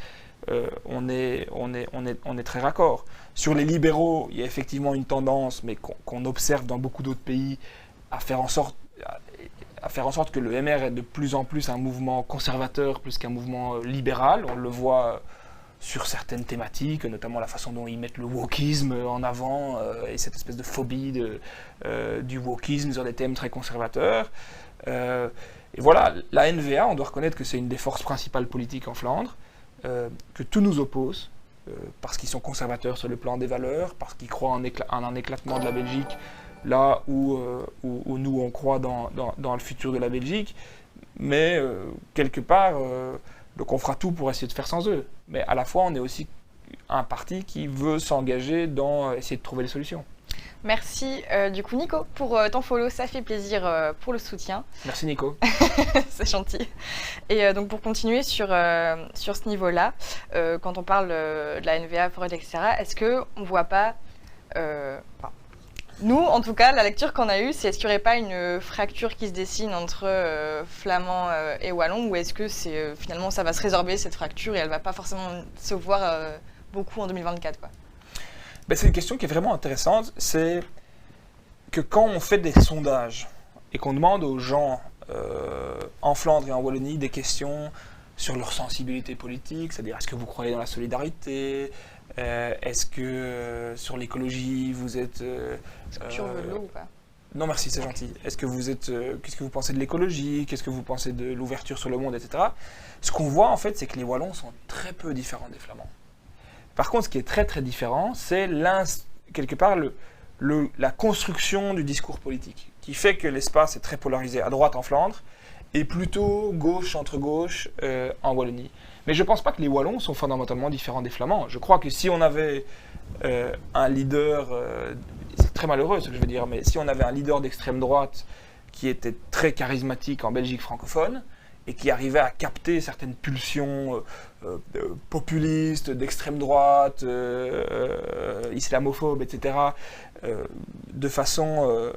on est très raccord. Sur les libéraux, il y a effectivement une tendance, mais qu'on observe dans beaucoup d'autres pays, à faire en sorte que le MR est de plus en plus un mouvement conservateur plus qu'un mouvement libéral. On le voit sur certaines thématiques, notamment la façon dont ils mettent le wokisme en avant et cette espèce de phobie du wokisme sur des thèmes très conservateurs. Et voilà, la NVA, on doit reconnaître que c'est une des forces principales politiques en Flandre, que tout nous oppose. parce qu'ils sont conservateurs sur le plan des valeurs, parce qu'ils croient en un éclatement de la Belgique, là où nous on croit dans le futur de la Belgique, mais quelque part, donc on fera tout pour essayer de faire sans eux. Mais à la fois, on est aussi un parti qui veut s'engager dans essayer de trouver des solutions. Merci du coup Nico pour ton follow, ça fait plaisir pour le soutien. Merci Nico. C'est gentil. Et donc pour continuer sur ce niveau-là, quand on parle de la NVA, Freud, etc., est-ce qu'on ne voit pas, nous en tout cas, la lecture qu'on a eue, c'est est-ce qu'il n'y aurait pas une fracture qui se dessine entre flamand et wallon, ou est-ce que finalement ça va se résorber cette fracture et elle ne va pas forcément se voir beaucoup en 2024 quoi. Ben, c'est une question qui est vraiment intéressante, c'est que quand on fait des sondages et qu'on demande aux gens en Flandre et en Wallonie des questions sur leur sensibilité politique, c'est-à-dire est-ce que vous croyez dans la solidarité, est-ce que sur l'écologie vous êtes... Est-ce que tu veux l'eau ou pas? Non merci, c'est gentil. Est-ce que vous êtes... qu'est-ce que vous pensez de l'écologie? Qu'est-ce que vous pensez de l'ouverture sur le monde, etc. Ce qu'on voit en fait, c'est que les Wallons sont très peu différents des Flamands. Par contre, ce qui est très très différent, c'est quelque part la construction du discours politique, qui fait que l'espace est très polarisé à droite en Flandre et plutôt gauche, centre-gauche en Wallonie. Mais je ne pense pas que les Wallons sont fondamentalement différents des Flamands. Je crois que si on avait un leader, c'est très malheureux ce que je veux dire, mais si on avait un leader d'extrême droite qui était très charismatique en Belgique francophone, et qui arrivait à capter certaines pulsions populistes, d'extrême droite, islamophobes, etc., de façon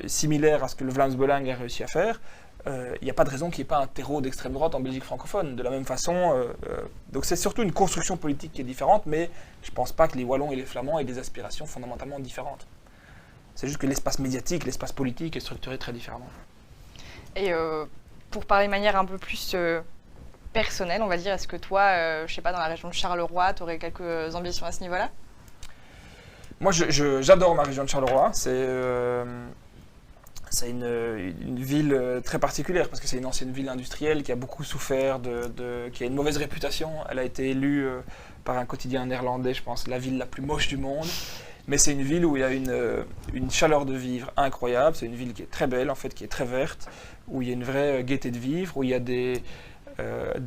similaire à ce que le Vlaams Belang a réussi à faire, il n'y a pas de raison qu'il n'y ait pas un terreau d'extrême droite en Belgique francophone. De la même façon, donc c'est surtout une construction politique qui est différente, mais je ne pense pas que les Wallons et les Flamands aient des aspirations fondamentalement différentes. C'est juste que l'espace médiatique, l'espace politique est structuré très différemment. Et pour parler de manière un peu plus personnelle, on va dire, est-ce que toi, je sais pas, dans la région de Charleroi, tu aurais quelques ambitions à ce niveau-là? Moi, j'adore ma région de Charleroi. C'est une ville très particulière parce que c'est une ancienne ville industrielle qui a beaucoup souffert, qui a une mauvaise réputation. Elle a été élue par un quotidien néerlandais, je pense, la ville la plus moche du monde. Mais c'est une ville où il y a une chaleur de vivre incroyable. C'est une ville qui est très belle, en fait, qui est très verte, où il y a une vraie gaieté de vivre, où il y a des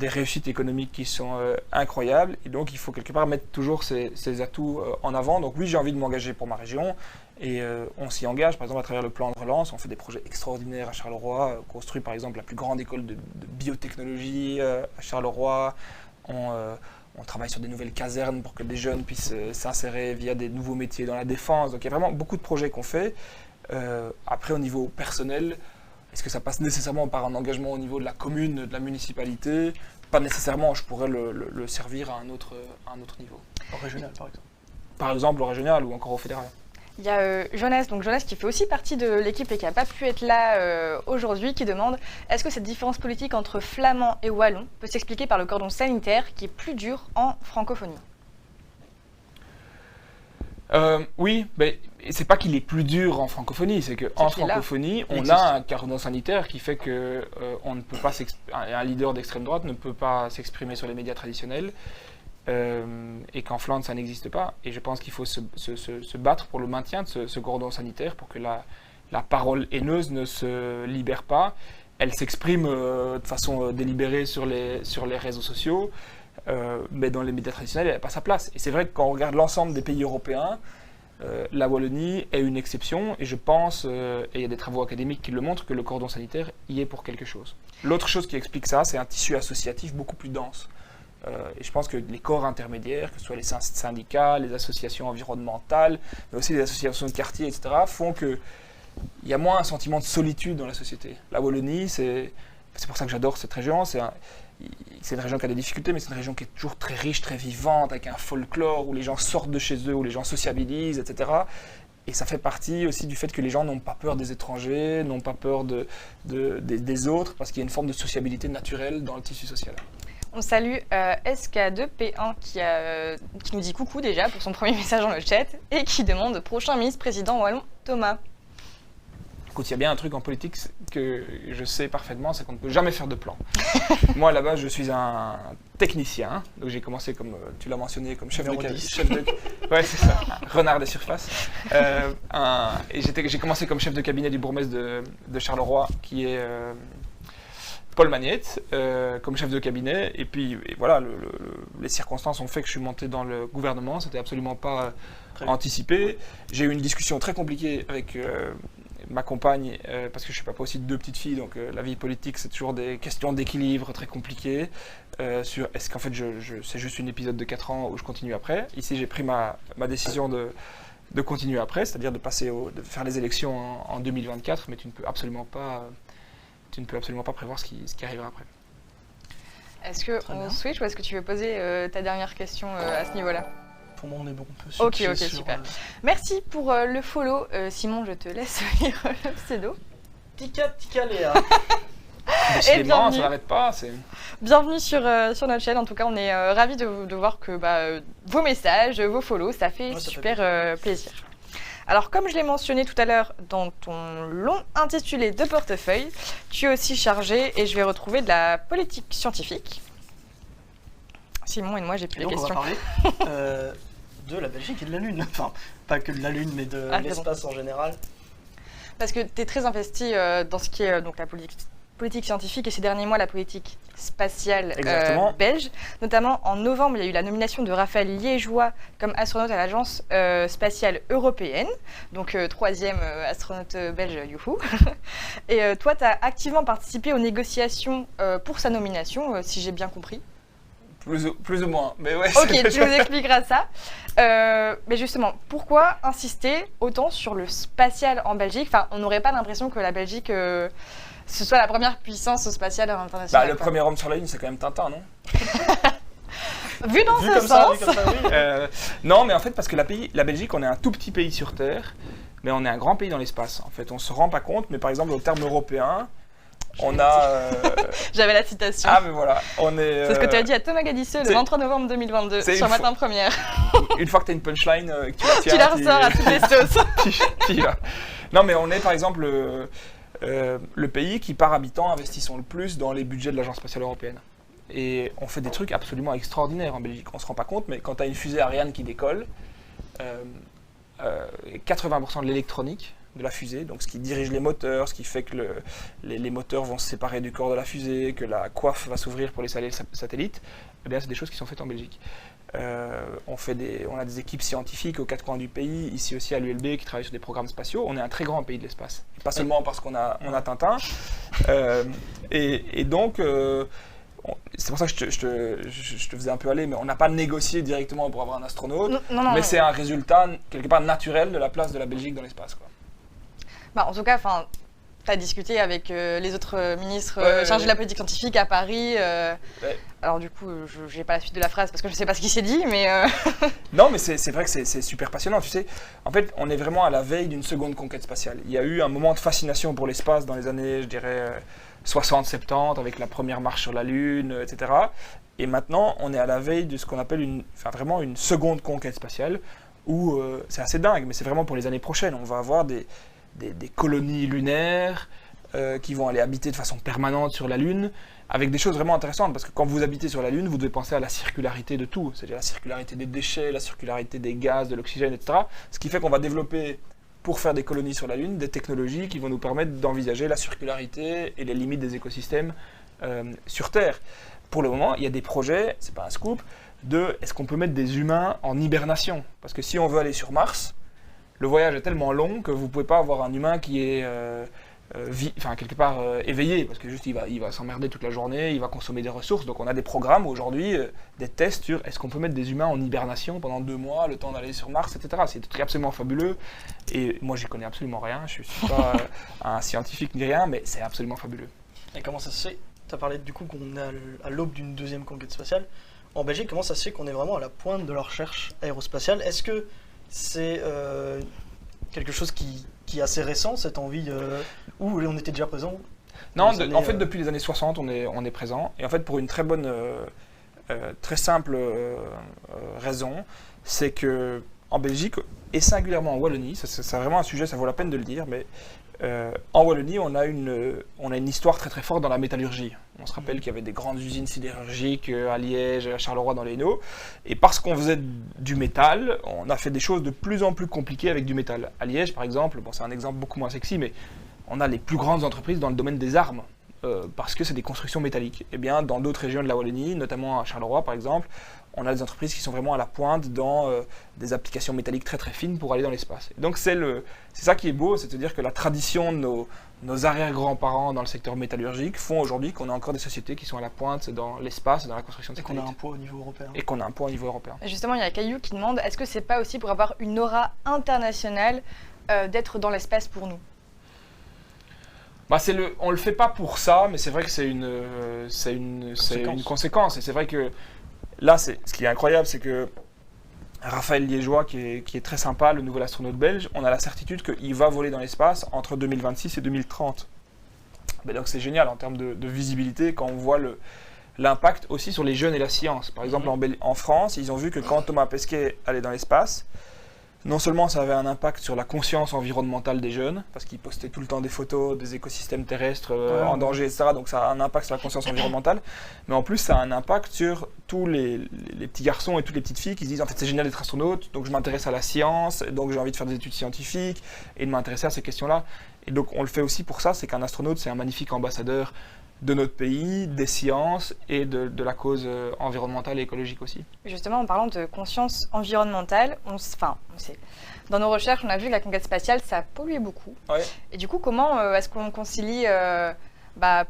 réussites économiques qui sont incroyables. Et donc, il faut quelque part mettre toujours ces atouts en avant. Donc oui, j'ai envie de m'engager pour ma région. Et on s'y engage, par exemple, à travers le plan de relance. On fait des projets extraordinaires à Charleroi. On construit, par exemple, la plus grande école de biotechnologie à Charleroi. On travaille sur des nouvelles casernes pour que des jeunes puissent s'insérer via des nouveaux métiers dans la défense. Donc il y a vraiment beaucoup de projets qu'on fait. Après, au niveau personnel, est-ce que ça passe nécessairement par un engagement au niveau de la commune, de la municipalité? Pas nécessairement, je pourrais le servir à un autre niveau. Au régional, par exemple. Par exemple, au régional ou encore au fédéral. Il y a Jonas qui fait aussi partie de l'équipe et qui n'a pas pu être là aujourd'hui, qui demande est-ce que cette différence politique entre flamand et wallon peut s'expliquer par le cordon sanitaire qui est plus dur en francophonie? Oui, mais c'est pas qu'il est plus dur en francophonie, c'est qu'en francophonie, on a un cordon sanitaire qui fait que on ne peut pas un leader d'extrême droite ne peut pas s'exprimer sur les médias traditionnels. Et qu'en Flandre, ça n'existe pas. Et je pense qu'il faut se battre pour le maintien de ce cordon sanitaire, pour que la parole haineuse ne se libère pas. Elle s'exprime de façon délibérée sur les réseaux sociaux, mais dans les médias traditionnels, elle n'a pas sa place. Et c'est vrai que quand on regarde l'ensemble des pays européens, la Wallonie est une exception, et je pense, et il y a des travaux académiques qui le montrent, que le cordon sanitaire y est pour quelque chose. L'autre chose qui explique ça, c'est un tissu associatif beaucoup plus dense. Et je pense que les corps intermédiaires, que ce soit les syndicats, les associations environnementales, mais aussi les associations de quartier, etc., font qu'il y a moins un sentiment de solitude dans la société. La Wallonie, c'est pour ça que j'adore cette région. C'est une région qui a des difficultés, mais c'est une région qui est toujours très riche, très vivante, avec un folklore où les gens sortent de chez eux, où les gens sociabilisent, etc. Et ça fait partie aussi du fait que les gens n'ont pas peur des étrangers, n'ont pas peur des autres, parce qu'il y a une forme de sociabilité naturelle dans le tissu social. On salue SK2P1 qui nous dit coucou déjà pour son premier message dans le chat et qui demande prochain ministre-président wallon Thomas. Écoute, il y a bien un truc en politique que je sais parfaitement, c'est qu'on ne peut jamais faire de plan. Moi, là-bas, je suis un technicien. Donc j'ai commencé comme, tu l'as mentionné, comme chef Numéro de 10. Ouais, c'est ça, renard des surfaces. Et j'ai commencé comme chef de cabinet du bourgmestre de Charleroi, qui est Paul Magnette, comme chef de cabinet. Et puis voilà, les circonstances ont fait que je suis monté dans le gouvernement. C'était absolument pas anticipé. J'ai eu une discussion très compliquée avec ma compagne, parce que je suis papa aussi de 2 petites filles, donc la vie politique, c'est toujours des questions d'équilibre très compliquées. Sur est-ce qu'en fait c'est juste un épisode de 4 ans où je continue après. Ici, j'ai pris ma décision de continuer après, c'est-à-dire de faire les élections en 2024, mais tu ne peux absolument pas prévoir ce qui arrivera après. Est-ce qu'on switch ou est-ce que tu veux poser ta dernière question à ce niveau-là? Pour moi, on est bon. On peut Ok, switcher sur, super. Merci pour le follow. Simon, je te laisse lire le pseudo. Tika Léa. Décidément, ça bienvenue. n'arrête pas. Bienvenue sur notre chaîne. En tout cas, on est ravis de voir que vos messages, vos follows, ça fait super plaisir. Alors, comme je l'ai mentionné tout à l'heure dans ton long intitulé de portefeuille, tu es aussi chargé, et je vais retrouver de la politique scientifique. Simon et moi, j'ai plus les questions. On va parler de la Belgique et de la Lune. Enfin, pas que de la Lune, mais de l'espace en général. Parce que tu es très investi dans ce qui est donc la politique scientifique et ces derniers mois la politique spatiale belge. Notamment en novembre, il y a eu la nomination de Raphaël Liégeois comme astronaute à l'Agence spatiale européenne, donc 3e astronaute belge, youhou. Et toi, tu as activement participé aux négociations pour sa nomination, si j'ai bien compris. Plus ou moins, mais ouais. Ok, tu nous expliqueras ça. Mais justement, pourquoi insister autant sur le spatial en Belgique? Enfin, on n'aurait pas l'impression que la Belgique ce soit la première puissance spatiale internationale. Le premier homme sur la Lune, c'est quand même Tintin, non? Vu dans ce sens. Vu comme ça, oui. Non, mais en fait, parce que la Belgique, on est un tout petit pays sur Terre, mais on est un grand pays dans l'espace. En fait, on se rend pas compte, mais par exemple, au terme européen, on a... J'avais la citation. Ah, mais voilà, on est... C'est ce que tu as dit à Thomas Gadisseux le 23 novembre 2022, sur Matin Première. Une fois que tu as une punchline, que tu la ressors à toutes les sauces. Non, mais on est par exemple le pays qui, par habitant, investissons le plus dans les budgets de l'Agence spatiale européenne. Et on fait des trucs absolument extraordinaires en Belgique. On ne se rend pas compte, mais quand tu as une fusée Ariane qui décolle, 80% de l'électronique de la fusée, donc ce qui dirige les moteurs, ce qui fait que les moteurs vont se séparer du corps de la fusée, que la coiffe va s'ouvrir pour les satellites, eh bien c'est des choses qui sont faites en Belgique. On a des équipes scientifiques aux 4 coins du pays, ici aussi à l'ULB, qui travaillent sur des programmes spatiaux. On est un très grand pays de l'espace. Et pas seulement parce qu'on a Tintin. Et donc, c'est pour ça que je te faisais un peu aller, mais on n'a pas négocié directement pour avoir un astronaute. Mais c'est un résultat quelque part naturel de la place de la Belgique dans l'espace, quoi. En tout cas, tu as discuté avec les autres ministres chargés de la politique scientifique à Paris. Alors du coup, je n'ai pas la suite de la phrase parce que je ne sais pas ce qui s'est dit, mais... Non, mais c'est vrai que c'est super passionnant, tu sais. En fait, on est vraiment à la veille d'une seconde conquête spatiale. Il y a eu un moment de fascination pour l'espace dans les années, je dirais, 60-70, avec la première marche sur la Lune, etc. Et maintenant, on est à la veille de ce qu'on appelle vraiment une seconde conquête spatiale, où c'est assez dingue, mais c'est vraiment pour les années prochaines. On va avoir des colonies lunaires qui vont aller habiter de façon permanente sur la Lune, avec des choses vraiment intéressantes, parce que quand vous habitez sur la Lune, vous devez penser à la circularité de tout, c'est-à-dire la circularité des déchets, la circularité des gaz, de l'oxygène, etc. Ce qui fait qu'on va développer, pour faire des colonies sur la Lune, des technologies qui vont nous permettre d'envisager la circularité et les limites des écosystèmes sur Terre. Pour le moment, il y a des projets, c'est pas un scoop, est-ce qu'on peut mettre des humains en hibernation? Parce que si on veut aller sur Mars, le voyage est tellement long que vous ne pouvez pas avoir un humain qui est quelque part éveillé, parce que juste il va s'emmerder toute la journée, il va consommer des ressources. Donc on a des programmes aujourd'hui, des tests sur est-ce qu'on peut mettre des humains en hibernation pendant 2 mois, le temps d'aller sur Mars, etc. C'est des trucs absolument fabuleux. Et moi, j'y connais absolument rien, je ne suis pas un scientifique ni rien, mais c'est absolument fabuleux. Et comment ça se fait? Tu as parlé du coup qu'on est à l'aube d'une deuxième conquête spatiale. En Belgique, comment ça se fait qu'on est vraiment à la pointe de la recherche aérospatiale? Est-ce que c'est quelque chose qui est assez récent, cette envie, où on était déjà présent? Non, en fait, depuis les années 60, on est présent. Et en fait, pour une très bonne, très simple raison, c'est que en Belgique, et singulièrement en Wallonie, c'est vraiment un sujet, ça vaut la peine de le dire, mais En Wallonie, on a une histoire très très forte dans la métallurgie. On se rappelle qu'il y avait des grandes usines sidérurgiques à Liège, à Charleroi, dans les Hainaut. Et parce qu'on faisait du métal, on a fait des choses de plus en plus compliquées avec du métal. À Liège, par exemple, bon, c'est un exemple beaucoup moins sexy, mais on a les plus grandes entreprises dans le domaine des armes, parce que c'est des constructions métalliques. Eh bien, dans d'autres régions de la Wallonie, notamment à Charleroi, par exemple, on a des entreprises qui sont vraiment à la pointe dans des applications métalliques très très fines pour aller dans l'espace. Et donc c'est ça qui est beau, c'est de dire que la tradition de nos arrière-grands-parents dans le secteur métallurgique font aujourd'hui qu'on a encore des sociétés qui sont à la pointe dans l'espace et dans la construction de Et qu'on satellites. a un poids au niveau européen. Et qu'on a un poids au niveau européen. Et justement, il y a Caillou qui demande, est-ce que c'est pas aussi pour avoir une aura internationale d'être dans l'espace pour nous? Bah on le fait pas pour ça, mais c'est vrai que c'est une conséquence. Et c'est vrai que là, ce qui est incroyable, c'est que Raphaël Liégeois, qui est très sympa, le nouvel astronaute belge, on a la certitude qu'il va voler dans l'espace entre 2026 et 2030. Mais donc c'est génial en termes de visibilité quand on voit l'impact aussi sur les jeunes et la science. Par exemple, en France, ils ont vu que quand Thomas Pesquet allait dans l'espace, non seulement ça avait un impact sur la conscience environnementale des jeunes, parce qu'ils postaient tout le temps des photos des écosystèmes terrestres en danger, etc. Donc ça a un impact sur la conscience environnementale, mais en plus ça a un impact sur tous les petits garçons et toutes les petites filles qui se disent en fait c'est génial d'être astronaute, donc je m'intéresse à la science, donc j'ai envie de faire des études scientifiques et de m'intéresser à ces questions-là. Et donc on le fait aussi pour ça, c'est qu'un astronaute c'est un magnifique ambassadeur de notre pays, des sciences et de la cause environnementale et écologique aussi. Justement, en parlant de conscience environnementale, on sait, dans nos recherches, on a vu que la conquête spatiale, ça polluait beaucoup. Ouais. Et du coup, comment est-ce qu'on concilie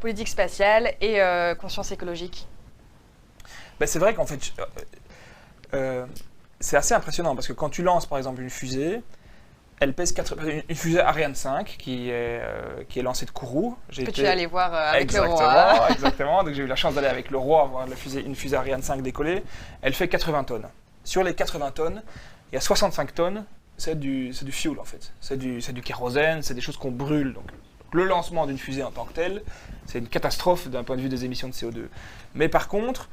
politique spatiale et conscience écologique? Ben, c'est vrai qu'en fait, c'est assez impressionnant parce que quand tu lances par exemple une fusée, elle pèse une fusée Ariane 5 qui est lancée de Kourou. Tu es allé voir avec le Exactement, roi. exactement. Donc j'ai eu la chance d'aller avec le roi voir une fusée Ariane 5 décoller. Elle fait 80 tonnes. Sur les 80 tonnes, il y a 65 tonnes, c'est du fuel en fait. C'est du kérosène, c'est des choses qu'on brûle. Donc le lancement d'une fusée en tant que telle, c'est une catastrophe d'un point de vue des émissions de CO2. Mais par contre,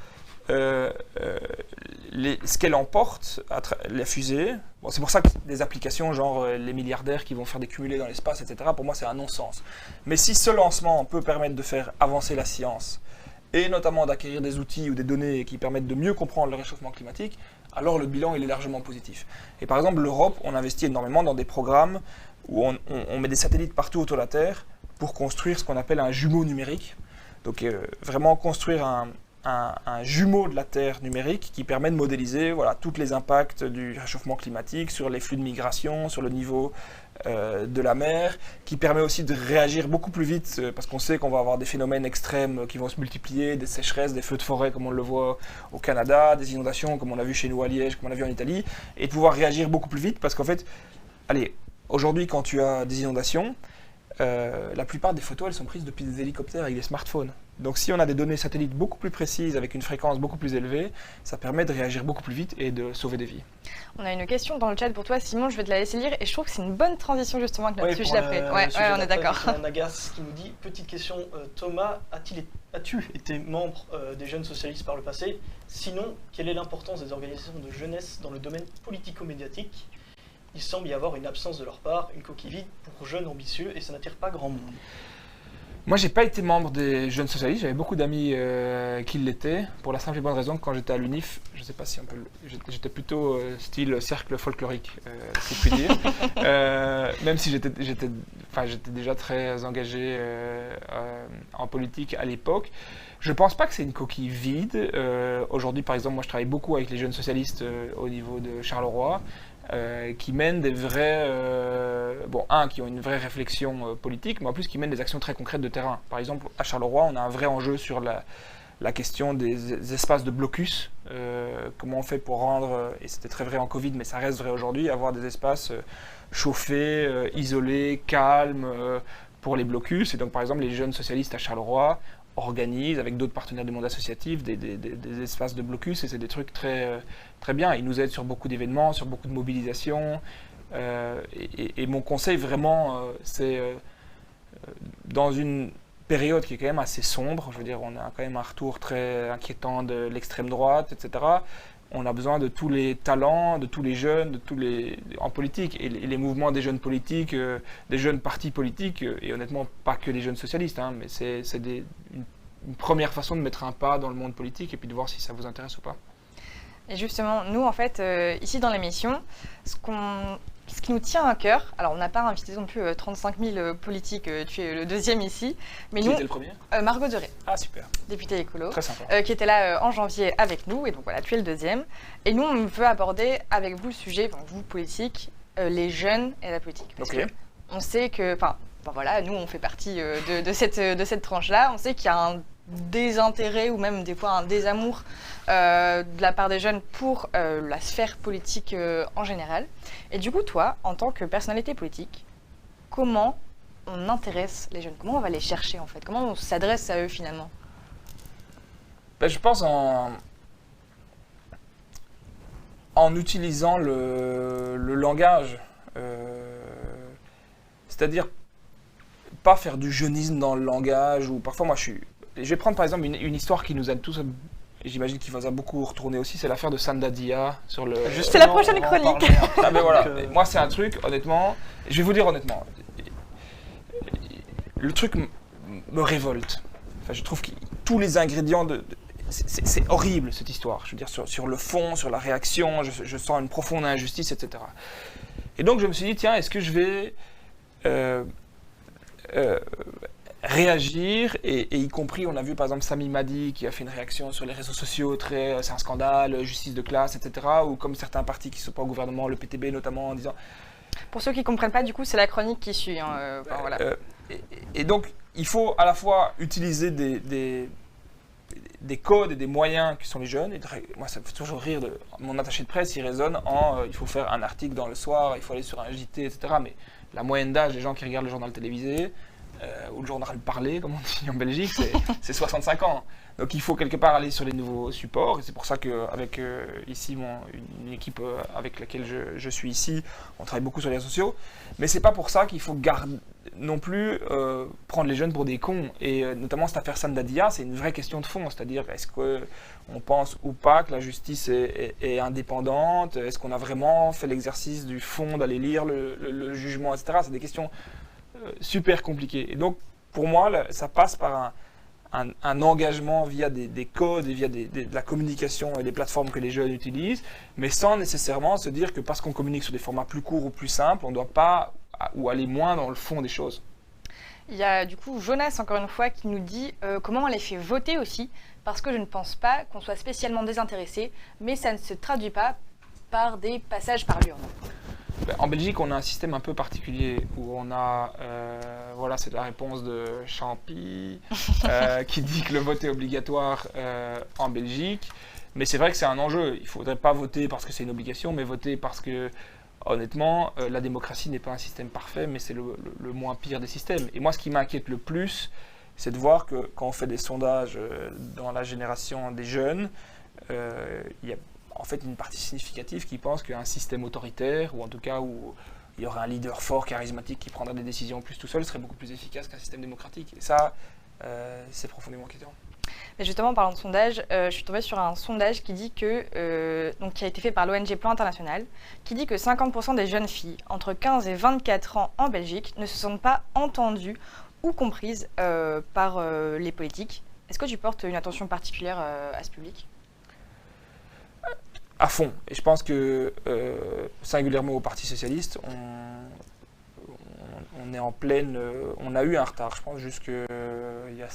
ce qu'elle emporte, la fusée, bon, c'est pour ça que des applications genre les milliardaires qui vont faire des cumulés dans l'espace, etc., pour moi c'est un non-sens. Mais si ce lancement peut permettre de faire avancer la science, et notamment d'acquérir des outils ou des données qui permettent de mieux comprendre le réchauffement climatique, alors le bilan il est largement positif. Et par exemple l'Europe, on investit énormément dans des programmes où on met des satellites partout autour de la Terre pour construire ce qu'on appelle un jumeau numérique. Donc vraiment construire un jumeau de la Terre numérique qui permet de modéliser tous les impacts du réchauffement climatique sur les flux de migration, sur le niveau de la mer, qui permet aussi de réagir beaucoup plus vite parce qu'on sait qu'on va avoir des phénomènes extrêmes qui vont se multiplier, des sécheresses, des feux de forêt comme on le voit au Canada, des inondations comme on l'a vu chez nous à Liège, comme on l'a vu en Italie, et de pouvoir réagir beaucoup plus vite parce qu'en fait, aujourd'hui quand tu as des inondations, la plupart des photos elles sont prises depuis des hélicoptères avec des smartphones. Donc si on a des données satellites beaucoup plus précises avec une fréquence beaucoup plus élevée, ça permet de réagir beaucoup plus vite et de sauver des vies. On a une question dans le chat pour toi, Simon, je vais te la laisser lire et je trouve que c'est une bonne transition justement avec notre sujet d'après. Ouais, on est d'accord. Il y a Nagas qui nous dit, petite question, Thomas, as-tu été membre des Jeunes Socialistes par le passé? Sinon, quelle est l'importance des organisations de jeunesse dans le domaine politico-médiatique? Il semble y avoir une absence de leur part, une coquille vide pour jeunes ambitieux et ça n'attire pas grand monde. Moi, j'ai pas été membre des Jeunes Socialistes, j'avais beaucoup d'amis qui l'étaient, pour la simple et bonne raison que quand j'étais à l'UNIF, je sais pas si on peut j'étais plutôt style cercle folklorique, si je puis dire. Même si j'étais déjà très engagé en politique à l'époque. Je pense pas que c'est une coquille vide. Aujourd'hui, par exemple, moi je travaille beaucoup avec les Jeunes Socialistes au niveau de Charleroi. Qui mènent des vrais, qui ont une vraie réflexion politique, mais en plus qui mènent des actions très concrètes de terrain. Par exemple, à Charleroi, on a un vrai enjeu sur la question des espaces de blocus. Comment on fait pour rendre, et c'était très vrai en Covid, mais ça reste vrai aujourd'hui, avoir des espaces chauffés, isolés, calmes pour les blocus. Et donc, par exemple, les Jeunes Socialistes à Charleroi organisent avec d'autres partenaires du monde associatif des espaces de blocus et c'est des trucs très, très bien. Ils nous aident sur beaucoup d'événements, sur beaucoup de mobilisations et mon conseil vraiment c'est dans une période qui est quand même assez sombre, je veux dire on a quand même un retour très inquiétant de l'extrême droite, etc. on a besoin de tous les talents, de tous les jeunes, en politique. Et les mouvements des jeunes politiques, des jeunes partis politiques, et honnêtement, pas que les jeunes socialistes, hein, mais c'est une première façon de mettre un pas dans le monde politique et puis de voir si ça vous intéresse ou pas. Et justement, nous, en fait, ici dans l'émission, ce qui nous tient à cœur, alors on n'a pas invité non plus 35 000 politiques, tu es le deuxième ici, mais Qui nous, était le premier? Margot Duré, Ah, super. députée écolo, Très sympa. qui était là en janvier avec nous, et donc voilà, tu es le deuxième. Et nous, on veut aborder avec vous le sujet, enfin, vous politiques, les jeunes et la politique. Parce Ok. que on sait que, enfin voilà, nous on fait partie de cette tranche-là, on sait qu'il y a un désintérêt ou même des fois un désamour de la part des jeunes pour la sphère politique en général. Et du coup, toi, en tant que personnalité politique, comment on intéresse les jeunes? Comment on va les chercher en fait? Comment on s'adresse à eux finalement? Ben, je pense en utilisant le langage, c'est-à-dire pas faire du jeunisme dans le langage, ou parfois moi je vais prendre par exemple une histoire qui nous aide tous, et j'imagine qu'il va beaucoup retourner aussi, c'est l'affaire de Sanda Dia sur le... C'est la prochaine on va en chronique. parler après. Ah ben voilà, Donc, moi c'est un truc, honnêtement, je vais vous dire honnêtement, le truc me révolte. Enfin, je trouve que tous les ingrédients c'est horrible cette histoire. Je veux dire, sur le fond, sur la réaction, je sens une profonde injustice, etc. Et donc je me suis dit, tiens, est-ce que je vais réagir, et y compris, on a vu par exemple Sami Madi qui a fait une réaction sur les réseaux sociaux, c'est un scandale, justice de classe, etc. Ou comme certains partis qui ne sont pas au gouvernement, le PTB notamment, en disant... Pour ceux qui ne comprennent pas, du coup, c'est la chronique qui suit. Hein, enfin, voilà. Et donc, il faut à la fois utiliser des codes et des moyens qui sont les jeunes. Et moi, ça me fait toujours rire. Mon attaché de presse, il raisonne il faut faire un article dans le soir, il faut aller sur un JT, etc. Mais la moyenne d'âge des gens qui regardent le journal télévisé, ou le journal parlé, comme on dit en Belgique, c'est 65 ans. Donc il faut quelque part aller sur les nouveaux supports. Et c'est pour ça qu'avec ici une équipe avec laquelle je suis ici, on travaille beaucoup sur les réseaux sociaux. Mais c'est pas pour ça qu'il faut non plus prendre les jeunes pour des cons. Et notamment cette affaire Sanda Dia, c'est une vraie question de fond. C'est-à-dire, est-ce qu'on pense ou pas que la justice est indépendante? Est-ce qu'on a vraiment fait l'exercice du fond d'aller lire le jugement, etc. C'est des questions super compliquées. Et donc, pour moi, ça passe par un engagement via des codes et via de la communication et des plateformes que les jeunes utilisent, mais sans nécessairement se dire que parce qu'on communique sur des formats plus courts ou plus simples, on ne doit pas ou aller moins dans le fond des choses. Il y a du coup Jonas, encore une fois, qui nous dit comment on les fait voter aussi, parce que je ne pense pas qu'on soit spécialement désintéressé, mais ça ne se traduit pas par des passages par l'urne. En Belgique, on a un système un peu particulier où on a, voilà, c'est la réponse de Champy, qui dit que le vote est obligatoire en Belgique. Mais c'est vrai que c'est un enjeu. Il ne faudrait pas voter parce que c'est une obligation, mais voter parce que, honnêtement, la démocratie n'est pas un système parfait, mais c'est le moins pire des systèmes. Et moi, ce qui m'inquiète le plus, c'est de voir que quand on fait des sondages dans la génération des jeunes, il y a en fait une partie significative qui pense qu'un système autoritaire, ou en tout cas où il y aurait un leader fort, charismatique, qui prendrait des décisions plus tout seul, serait beaucoup plus efficace qu'un système démocratique. Et ça, c'est profondément inquiétant. Mais justement, en parlant de sondage, je suis tombée sur un sondage qui dit que, donc, qui a été fait par l'ONG Plan International, qui dit que 50% des jeunes filles entre 15 et 24 ans en Belgique ne se sentent pas entendues ou comprises par les politiques. Est-ce que tu portes une attention particulière à ce public ? À fond. Et je pense que, singulièrement au Parti Socialiste, on est en pleine... on a eu un retard, je pense, jusqu'il y a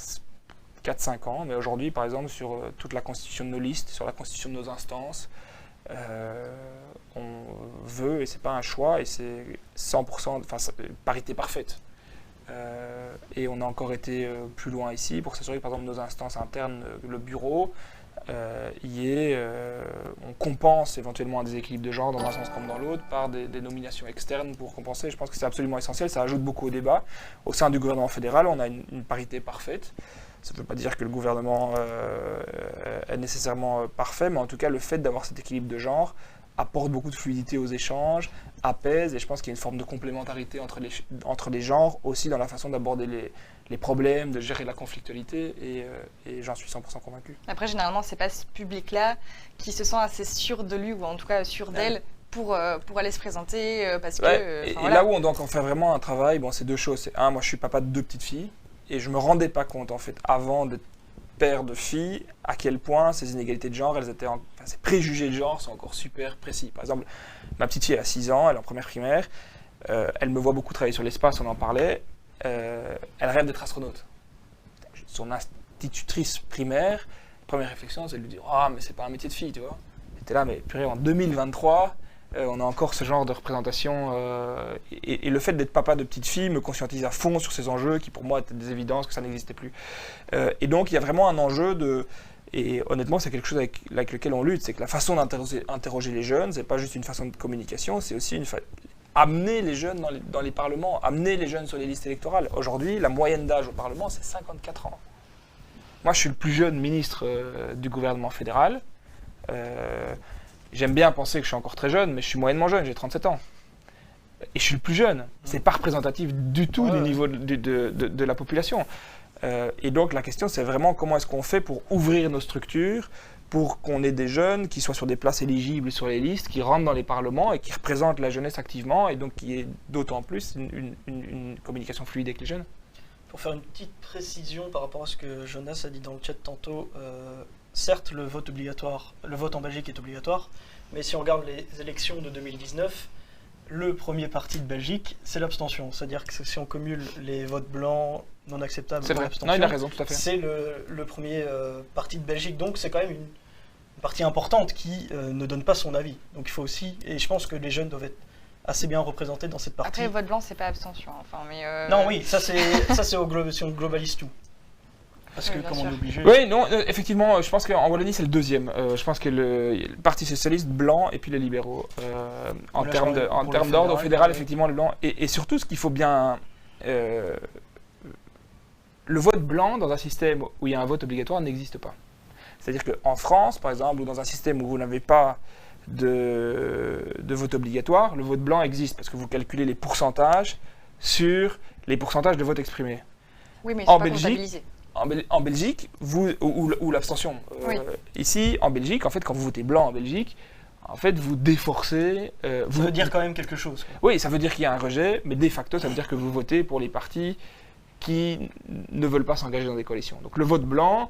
4-5 ans. Mais aujourd'hui, par exemple, sur toute la constitution de nos listes, sur la constitution de nos instances, on veut, et c'est pas un choix, et c'est 100%, enfin, parité parfaite. Et on a encore été plus loin ici pour s'assurer que, par exemple, nos instances internes, le bureau, on compense éventuellement un déséquilibre de genre dans un sens comme dans l'autre par des nominations externes pour compenser. Je pense que c'est absolument essentiel, ça ajoute beaucoup au débat. Au sein du gouvernement fédéral, on a une parité parfaite. Ça ne veut pas dire que le gouvernement est nécessairement parfait, mais en tout cas, le fait d'avoir cet équilibre de genre apporte beaucoup de fluidité aux échanges, apaise, et je pense qu'il y a une forme de complémentarité entre les genres, aussi dans la façon d'aborder les problèmes, de gérer la conflictualité, et j'en suis 100% convaincu. Après, généralement, c'est pas ce public-là qui se sent assez sûr de lui, ou en tout cas sûr d'elle, pour aller se présenter, parce que... Et là où on doit encore faire vraiment un travail, bon, c'est deux choses. C'est un, moi je suis papa de 2 petites filles, et je me rendais pas compte, en fait, avant d'être père de filles, à quel point ces inégalités de genre, ces préjugés de genre sont encore super précis. Par exemple, ma petite fille elle a 6 ans, elle est en première primaire, elle me voit beaucoup travailler sur l'espace, on en parlait, elle rêve d'être astronaute. Son institutrice primaire, première réflexion, c'est de lui dire « Ah, mais c'est pas un métier de fille, tu vois ». J'étais là, mais purée, en 2023, on a encore ce genre de représentation. Et le fait d'être papa de petite fille me conscientise à fond sur ces enjeux qui, pour moi, étaient des évidences, que ça n'existait plus. Et donc, il y a vraiment un enjeu de... Et honnêtement, c'est quelque chose avec lequel on lutte, c'est que la façon d'interroger les jeunes, c'est pas juste une façon de communication, c'est aussi amener les jeunes dans les parlements, amener les jeunes sur les listes électorales. Aujourd'hui, la moyenne d'âge au Parlement, c'est 54 ans. Moi, je suis le plus jeune ministre du gouvernement fédéral. J'aime bien penser que je suis encore très jeune, mais je suis moyennement jeune, j'ai 37 ans. Et je suis le plus jeune. C'est pas représentatif du tout du niveau de la population. Et donc la question, c'est vraiment comment est-ce qu'on fait pour ouvrir nos structures, pour qu'on ait des jeunes qui soient sur des places éligibles sur les listes, qui rentrent dans les parlements et qui représentent la jeunesse activement, et donc qui ait d'autant plus une communication fluide avec les jeunes. Pour faire une petite précision par rapport à ce que Jonas a dit dans le chat tantôt, certes, le vote en Belgique est obligatoire, mais si on regarde les élections de 2019, le premier parti de Belgique, c'est l'abstention. C'est-à-dire que si on cumule les votes blancs, non acceptables, c'est et vrai. l'abstention, Non, il a raison, tout à fait. c'est le premier parti de Belgique. Donc c'est quand même une partie importante qui ne donne pas son avis. Donc il faut aussi, et je pense que les jeunes doivent être assez bien représentés dans cette partie. Après, vote blanc, c'est pas abstention. Enfin, mais Non, oui, ça c'est si on globalise tout. Parce que Oui, bien comme on sûr. est obligé... Oui, non, effectivement, je pense qu'en Wallonie, c'est le deuxième. Je pense que le Parti socialiste blanc et puis les libéraux. En Là, termes je crois, pour le d'ordre, au fédéral, fédéral, oui. effectivement, le blanc. Et surtout, ce qu'il faut bien... le vote blanc dans un système où il y a un vote obligatoire n'existe pas. C'est-à-dire qu'en France, par exemple, ou dans un système où vous n'avez pas de vote obligatoire, le vote blanc existe parce que vous calculez les pourcentages sur les pourcentages de vote exprimés. oui, mais en c'est pas Belgique, comptabilisé. En Belgique, ou l'abstention. Oui. Ici, en Belgique, en fait, quand vous votez blanc en Belgique, en fait, vous déforcez... Ça veut dire quand même quelque chose, quoi. Oui, ça veut dire qu'il y a un rejet, mais de facto, ça veut dire que vous votez pour les partis qui ne veulent pas s'engager dans des coalitions. Donc le vote blanc,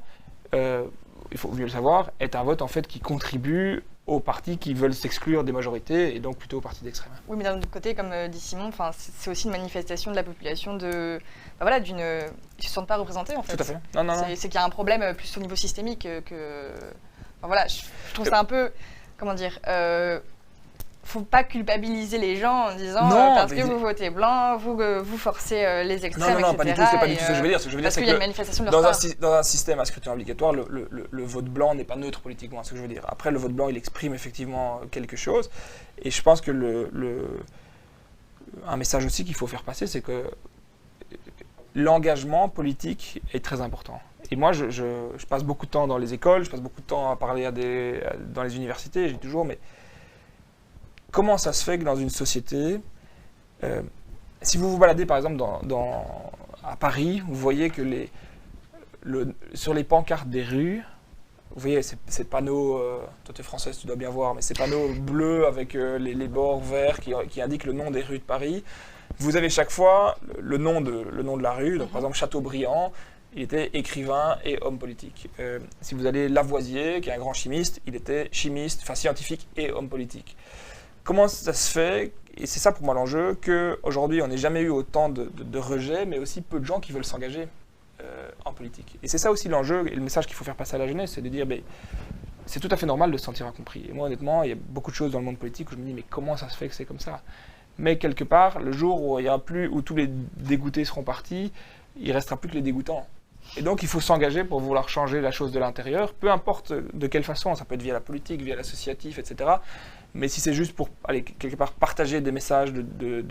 il faut mieux le savoir, est un vote en fait qui contribue aux partis qui veulent s'exclure des majorités et donc plutôt aux partis d'extrême. Oui, mais d'un autre côté, comme dit Simon, c'est aussi une manifestation de la population voilà, ils ne se sentent pas représentés en fait. Tout à fait. Non, non, non. C'est qu'il y a un problème plus au niveau systémique que... Enfin, voilà, je trouve ça un peu... Comment dire faut pas culpabiliser les gens en disant Non, parce mais que vous votez blanc, vous forcez les extrêmes, non, etc. pas du tout, c'est pas du tout ce que je veux dire. Ce que je veux dire, Parce c'est qu'il y a une que manifestation de leur dans part. dans un système à scrutin obligatoire, le vote blanc n'est pas neutre politiquement, c'est ce que je veux dire. Après, le vote blanc, il exprime effectivement quelque chose. Et je pense que un message aussi qu'il faut faire passer, c'est que l'engagement politique est très important. Et moi, je passe beaucoup de temps dans les écoles, je passe beaucoup de temps à parler dans les universités, je dis toujours, mais comment ça se fait que dans une société, si vous vous baladez par exemple à Paris, vous voyez que sur les pancartes des rues, vous voyez ces panneaux, toi tu es française, tu dois bien voir, mais ces panneaux bleus avec les bords verts qui indiquent le nom des rues de Paris, vous avez chaque fois le nom de la rue, donc par exemple Chateaubriand, il était écrivain et homme politique. Si vous allez Lavoisier, qui est un grand chimiste, il était chimiste, enfin scientifique et homme politique. Comment ça se fait, et c'est ça pour moi l'enjeu, qu'aujourd'hui on n'ait jamais eu autant de rejets, mais aussi peu de gens qui veulent s'engager en politique. Et c'est ça aussi l'enjeu, et le message qu'il faut faire passer à la jeunesse, c'est de dire, c'est tout à fait normal de se sentir incompris. Et moi honnêtement, il y a beaucoup de choses dans le monde politique où je me dis, mais comment ça se fait que c'est comme ça ? Mais quelque part, le jour où tous les dégoûtés seront partis, il ne restera plus que les dégoûtants. Et donc il faut s'engager pour vouloir changer la chose de l'intérieur, peu importe de quelle façon, ça peut être via la politique, via l'associatif, etc. Mais si c'est juste pour aller quelque part partager des messages de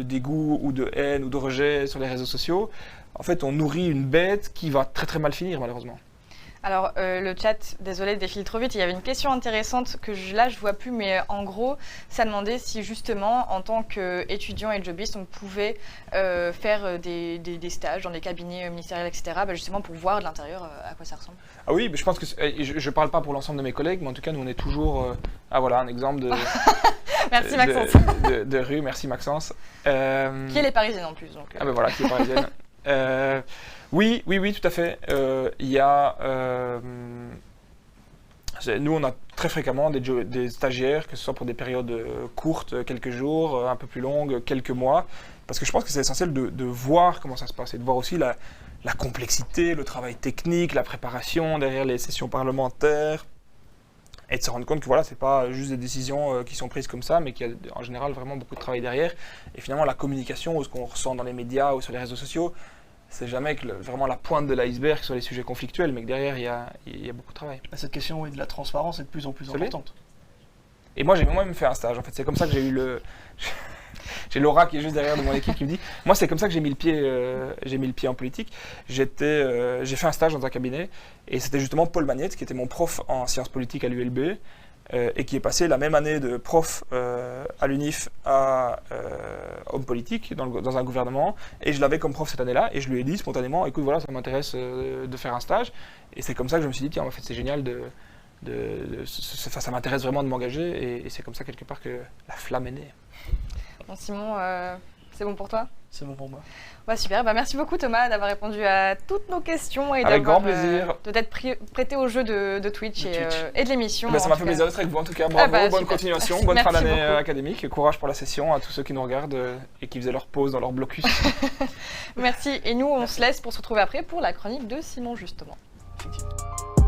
dégoût ou de haine ou de rejet sur les réseaux sociaux, en fait on nourrit une bête qui va très très mal finir malheureusement. Alors, le chat, désolé, défile trop vite. Il y avait une question intéressante que là, je vois plus, mais en gros, ça demandait si justement, en tant qu'étudiant et jobiste, on pouvait faire des stages dans des cabinets ministériels, etc., justement pour voir de l'intérieur à quoi ça ressemble. Ah oui, mais je pense que je parle pas pour l'ensemble de mes collègues, mais en tout cas, nous, on est toujours... ah voilà, un exemple de... Merci Maxence. de rue, merci Maxence. Qui est les Parisiennes en plus. Donc, Ah ben voilà, qui est parisienne. Oui, tout à fait. Il y a... nous, on a très fréquemment des stagiaires, que ce soit pour des périodes courtes, quelques jours, un peu plus longues, quelques mois, parce que je pense que c'est essentiel de voir comment ça se passe et de voir aussi la complexité, le travail technique, la préparation derrière les sessions parlementaires, et de se rendre compte que voilà, c'est pas juste des décisions qui sont prises comme ça, mais qu'il y a en général vraiment beaucoup de travail derrière. Et finalement, la communication, ou ce qu'on ressent dans les médias ou sur les réseaux sociaux, c'est jamais que vraiment la pointe de l'iceberg sur les sujets conflictuels, mais que derrière, il y a beaucoup de travail. Cette question de la transparence est de plus en plus importante. Et moi, j'ai moi-même fait un stage. En fait, c'est comme ça que j'ai eu j'ai Laura qui est juste derrière de mon équipe qui me dit « Moi, c'est comme ça que j'ai mis le pied en politique. J'ai fait un stage dans un cabinet et c'était justement Paul Magnette, qui était mon prof en sciences politiques à l'ULB et qui est passé la même année de prof à l'UNIF à homme politique dans un gouvernement. Et je l'avais comme prof cette année-là et je lui ai dit spontanément « Écoute, voilà, ça m'intéresse de faire un stage. » Et c'est comme ça que je me suis dit « Tiens, en fait, c'est génial ça m'intéresse vraiment de m'engager. » Et c'est comme ça, quelque part, que la flamme est née. Bon, Simon, c'est bon pour toi? C'est bon pour moi. Ouais, super. Merci beaucoup Thomas d'avoir répondu à toutes nos questions et avec grand plaisir. De t'être prêté au jeu de Twitch et de l'émission. Ça m'a fait plaisir d'être avec vous en tout cas. Bravo, bonne super. continuation, bonne fin d'année académique. Courage pour la session à tous ceux qui nous regardent et qui faisaient leur pause dans leur blocus. Merci. Et nous, on se laisse pour se retrouver après pour la chronique de Simon justement. Effectivement.